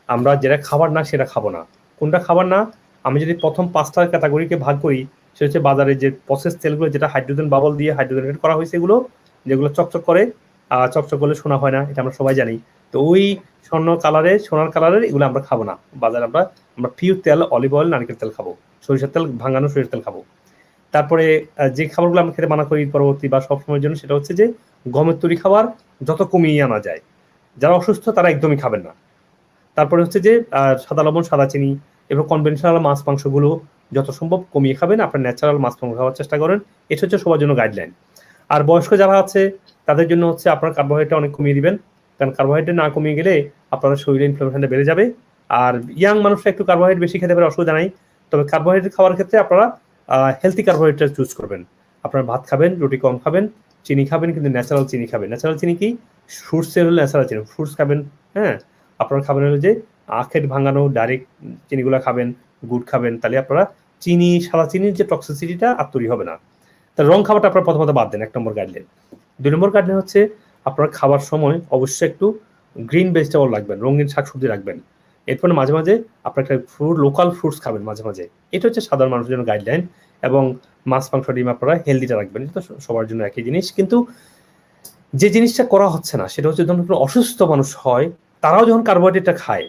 আমরা যেটা খাবার না সেটা খাবো না। কোনটা খাবার না, আমি যদি প্রথম 5টা ক্যাটাগরিকে ভাগ করি, সেটা হচ্ছে বাজারে যে প্রসেস তেলগুলো, যেটা হাইড্রোজেন বাবল দিয়ে হাইড্রোজেনেট করা হয়েছে, এগুলো যেগুলো চকচক করে, চকচক করলে শোনা হয় না, এটা আমরা সবাই জানি। তো ওই সোনার কালারের এগুলো আমরা খাবো না। বাজারে আমরা পিওর তেল, অলিভ অয়েল, নারকেল তেল খাবো, সরিষার তেল, ভাঙানো সরিষার তেল খাবো। তারপরে যে খাবারগুলো আমরা খেতে মানা করি ঈদ পরবর্তী বা সবসময়ের জন্য, সেটা হচ্ছে যে গমের তৈরি খাবার যত কমিয়ে আনা যায়। যারা অসুস্থ তারা একদমই খাবেন না। তারপরে হচ্ছে যে সাদা লবণ, সাদা চিনি এবং কনভেনশনাল মাছ মাংসগুলো যত সম্ভব কমিয়ে খাবেন। আপনার ন্যাচারাল মাছ মাংস খাওয়ার চেষ্টা করেন। এটা হচ্ছে সবার জন্য গাইডলাইন। আর বয়স্ক যারা আছে তাদের জন্য হচ্ছে আপনার কার্বোহাইড্রেট অনেক কমিয়ে দিবেন, কারণ কার্বোহাইড্রেট না কমিয়ে গেলে আপনার শরীরে ইনফ্লামেশনটা বেড়ে যাবে। আর ইয়াং মানুষরা একটু কার্বোহাইড্রেট বেশি খেতে পারে, অসুবিধা নাই। তবে কার্বোহাইড্রেট খাওয়ার ক্ষেত্রে আপনারা হেলথি কার্বোহাইড্রেট চুজ করবেন। আপনারা ভাত খাবেন, রুটি কম খাবেন, চিনি খাবেন, কিন্তু ন্যাচারাল চিনি খাবেন। ন্যাচারাল চিনি কি, ফ্রুটসের হলে ন্যাচারাল চিনি, ফ্রুটস খাবেন। হ্যাঁ, আপনারা খাবেন হলো যে আখের ভাঙানো ডাইরেক্ট চিনিগুলো খাবেন, গুড় খাবেন, তাহলে আপনারা সাদা চিনির যে টক্সিসিটিটা আর তৈরি হবে না। তা রং খাবারটা আপনারা প্রথমত বাদ দেন, 1 নম্বর গাইডলাইন। 2 নম্বর গাইডলাইন হচ্ছে আপনারা খাবার সময় অবশ্যই একটু গ্রিন ভেজিটেবল রাখবেন, রঙিন শাকসবজি রাখবেন। এরপরে মাঝে মাঝে আপনার একটা লোকাল ফ্রুটস খাবেন মাঝে মাঝে। এটা হচ্ছে সাধারণ মানুষের জন্য গাইডলাইন। এবং মাছ, মাংস, ডিম আপনারা হেলদিটা রাখবেন। এটা সবার জন্য একই জিনিস। কিন্তু যে জিনিসটা করা হচ্ছে না সেটা হচ্ছে, যখন অসুস্থ মানুষ হয় তারাও যখন কার্বোহাইড্রেটটা খায়,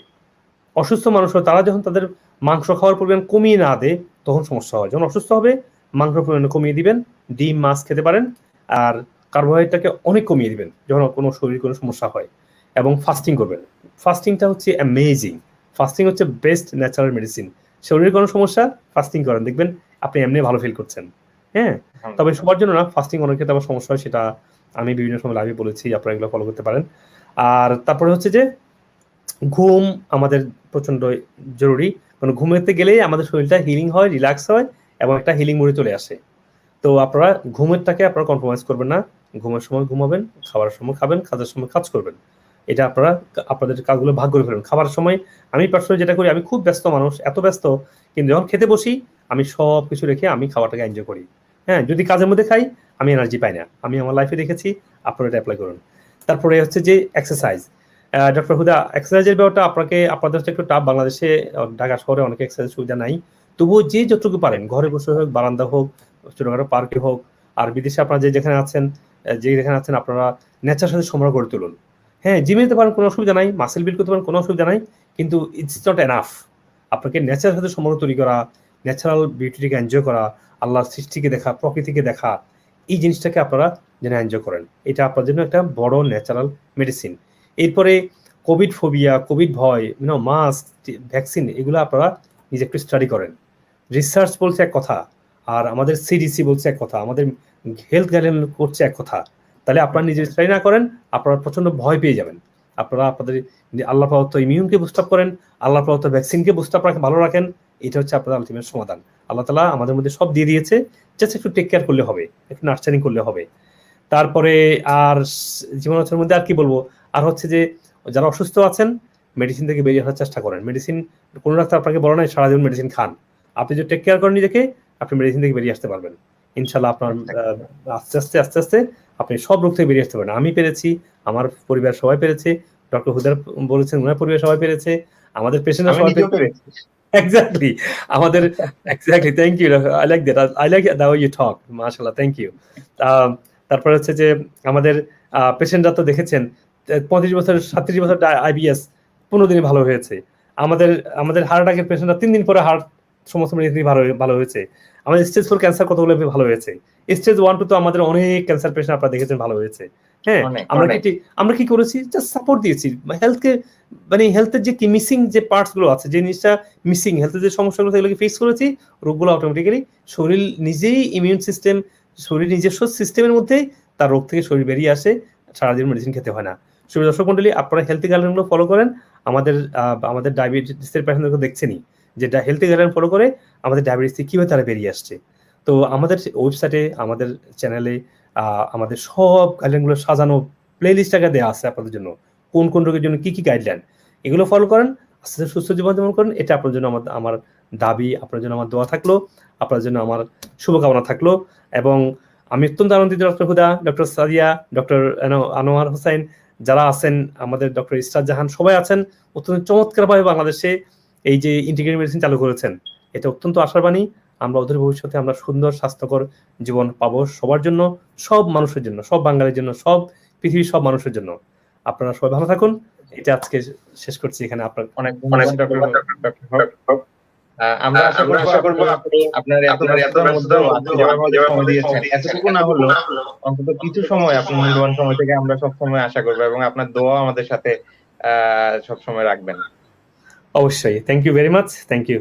অসুস্থ মানুষ হয় তারা যখন তাদের মাংস খাওয়ার পরিমাণ কমিয়ে না দেয়, তখন সমস্যা হয়। যখন অসুস্থ হবে মাংস পরিমাণ কমিয়ে দিবেন, ডিম, মাছ খেতে পারেন, আর কার্বোহাইড্রেটটাকে অনেক কমিয়ে দিবেন যখন কোনো শরীর কোনো সমস্যা হয়, এবং ফাস্টিং করবেন। ফাস্টিংটা হচ্ছে অ্যামেজিং। ফাস্টিং হচ্ছে বেস্ট ন্যাচারাল মেডিসিন। শরীরের কোনো সমস্যা, ফাস্টিং করেন, দেখবেন আপনি এমনি ভালো ফিল করছেন। হ্যাঁ, তবে সবার জন্য না, ফাস্টিং অনেক ক্ষেত্রে আবার সমস্যা হয়, সেটা আমি বিভিন্ন সময় লাইভে বলেছি, আপনারা এগুলো ফলো করতে পারেন। আর তারপরে হচ্ছে যে ঘুম আমাদের প্রচন্ড জরুরি, কারণ ঘুমাতে গেলেই আমাদের শরীরটা হিলিং হয়, রিল্যাক্স হয় এবং একটা হিলিং মোডে চলে আসে। তো আপনারা ঘুমেরটাকে আপনারা কম্প্রোমাইজ করবেন না, ঘুমের সময় ঘুমাবেন, খাবার সময় খাবেন, কাজের সময় কাজ করবেন। এটা আপনারা আপনাদের কাজগুলো ভাগ করে ফেলবেন। খাবার সময় আমি পার্সোনালি যেটা করি, আমি খুব ব্যস্ত মানুষ, এত ব্যস্ত, কিন্তু যখন খেতে বসি আমি সব কিছু রেখে আমি খাবারটাকে এনজয় করি। হ্যাঁ, যদি কাজের মধ্যে খাই আমি এনার্জি পাই না, আমি আমার লাইফে দেখেছি, আপনারা এটা অ্যাপ্লাই করুন। তারপরে হচ্ছে যে এক্সারসাইজ, ডক্টর হুদা, এক্সারসাইজের ব্যাপারটা আপনাদের হচ্ছে একটু টাফ, বাংলাদেশে ঢাকা শহরে অনেক এক্সারসাইজ সুবিধা নাই, তবুও যে যতটুকু পারেন, ঘরে বসে হোক, বারান্দা হোক, ছোটখাটো পার্কে হোক, আর বিদেশে আপনারা যেখানে আছেন আপনারা নেচার সাথে সম্পর্ক গড়ে তুলুন। হ্যাঁ, জিমে যেতে পারেন, কোনো অসুবিধা নাই, মাসেল বিল্ড করতে পারেন, কোনো অসুবিধা নাই, কিন্তু ইটস নট এনাফ। আপনাকে নেচারের সাথে সম্পর্ক তৈরি করা, ন্যাচারাল বিউটিটাকে এনজয় করা, আল্লাহর সৃষ্টিকে দেখা, প্রকৃতিকে দেখা, এই জিনিসটাকে আপনারা যেন এনজয় করেন, এটা আপনার জন্য একটা বড় ন্যাচারাল মেডিসিন। এরপরে কোভিড ফোবিয়া, কোভিড ভয়, মাস্ক, ভ্যাকসিন, এগুলো আপনারা নিজে একটু স্টাডি করেন। রিসার্চ বলছে এক কথা, আর আমাদের সিডিসি বলছে এক কথা, আমাদের হেলথ গাইডলাইন করছে এক কথা। তাহলে আপনারা নিজে স্টাডি না করেন, আপনারা প্রচন্ড ভয় পেয়ে যাবেন। আপনারা আপনাদের আল্লাহ প্রদত্ত ইমিউনকে বুস্ট আপ করেন, আল্লাহ প্রদত্ত ভ্যাকসিনকে বুস্ট আপ রাখেন, ভালো রাখেন, এটা হচ্ছে আপনাদের আলটিমেট সমাধান। আল্লাহ তাআলা আমাদের মধ্যে সব দিয়ে দিয়েছে, জাস্ট একটু টেক কেয়ার করলে হবে, একটু নার্চারিং করলে হবে। তারপরে আর জীবনের মধ্যে আর কি বলবো, আর হচ্ছে যে যারা অসুস্থ আছেন মেডিসিন থেকে বেরিয়ে আসার চেষ্টা করেন। মেডিসিন, কোনো ডাক্তার আপনাকে বলে নাই সারা জীবন মেডিসিন খান, আপনি যদি টেক কেয়ার করেন নিজেকে, আপনি মেডিসিন থেকে বেরিয়ে আসতে পারবেন ইনশাল্লাহ। আপনার আস্তে আস্তে আপনি সব রোগ থেকে বেরিয়ে আসতে পারেন। আমি পেরেছি, আমার পরিবার সবাই পেরেছে, ডক্টর হুদার বলেছেন ওনার পরিবার সবাই পেরেছে, আমাদের পেশেন্টরা সবাই পেরেছে। এক্স্যাক্টলি, আমাদের exactly, thank you, I like that, I like the way you talk, মাশাআল্লাহ, থ্যাংক ইউ। তারপর হচ্ছে যে আমাদের পেশেন্টরা তো দেখেছেন 35 বছর 37 বছর আইবিএস 15 দিনে ভালো হয়েছে। আমাদের হার্ট অ্যাটাকের পেশেন্টরা 3 দিন পরে হার্ট সমস্ত মেডিসিন ভালো হয়েছে। আমাদের স্টেজ 4 ক্যান্সার কতগুলো ভালো হয়েছে। স্টেজ 1 2 তো আমাদের অনেক ক্যান্সার পেশেন্ট আপনারা দেখেছেন ভালো হয়েছে। হ্যাঁ, আমরা কি করেছি, জাস্ট সাপোর্ট দিয়েছি হেলথকে, মানে হেলথের যে কি মিসিং যে পার্টস গুলো আছে, যে জিনিসটা মিসিং, হেলথের যে সমস্যাগুলো সেগুলোকে ফেস করেছি, রোগগুলো অটোমেটিক্যালি শরীর নিজেই, ইমিউন সিস্টেম, শরীর নিজস্ব সিস্টেমের মধ্যে তার রোগ থেকে শরীর বেরিয়ে আসে, সারাদিন মেডিসিন খেতে হয় না। সুপ্রিয় দর্শক মন্ডলী, আপনারা হেলথি গাইডলাইনগুলো ফলো করেন। আমাদের ডায়াবেটিসের পেশেন্টদেরকে দেখছেনই যে হেলথি গাইডলাইন ফলো করে আমাদের ডায়াবেটিস থেকে কিভাবে তারা বেরিয়ে আসছে। তো আমাদের ওয়েবসাইটে, আমাদের চ্যানেলে আমাদের সব গাইডলাইনগুলো সাজানো প্লে লিস্ট টাকা দেওয়া আছে আপনাদের জন্য, কোন কোন রোগের জন্য কি কি গাইডলাইন, এগুলো ফলো করেন, আস্তে আস্তে সুস্থ জীবনযাপন করেন। এটা আপনার জন্য আমার দাবি, আপনার জন্য আমার দোয়া থাকলো, আপনার জন্য আমার শুভকামনা থাকলো। এবং আমি অত্যন্ত আনন্দিত, ডক্টর হুদা, ডক্টর সাদিয়া, ডক্টর আনোয়ার হোসেন, যারা আছেন, আমাদের ডক্টর ইসরাত জাহান, সবাই আছেন, অত্যন্ত চমৎকারভাবে বাংলাদেশে এই যে ইন্টিগ্রেটেড মেডিসিন চালু করেছেন। এটা অত্যন্ত আশাবাণী, আমরা ওদের ভবিষ্যতে আমরা সুন্দর স্বাস্থ্যকর জীবন পাবো সবার জন্য, সব মানুষের জন্য, সব বাঙালির জন্য, সব পৃথিবীর সব মানুষের জন্য। আপনারা সবাই ভালো থাকুন। এটা আজকে শেষ করছি এখানে। আপনার অনেক আমরা আশা করব আপনার এত ব্যস্ততার মধ্যেও সময় দিয়েছেন, এতটুকু না হলেও অন্তত কিছু সময় আপনার মূল্যবান সময় থেকে আমরা সব সময় আশা করবো, এবং আপনার দোয়া আমাদের সাথে সব সময় রাখবেন। অবশ্যই, thank you very much, thank you.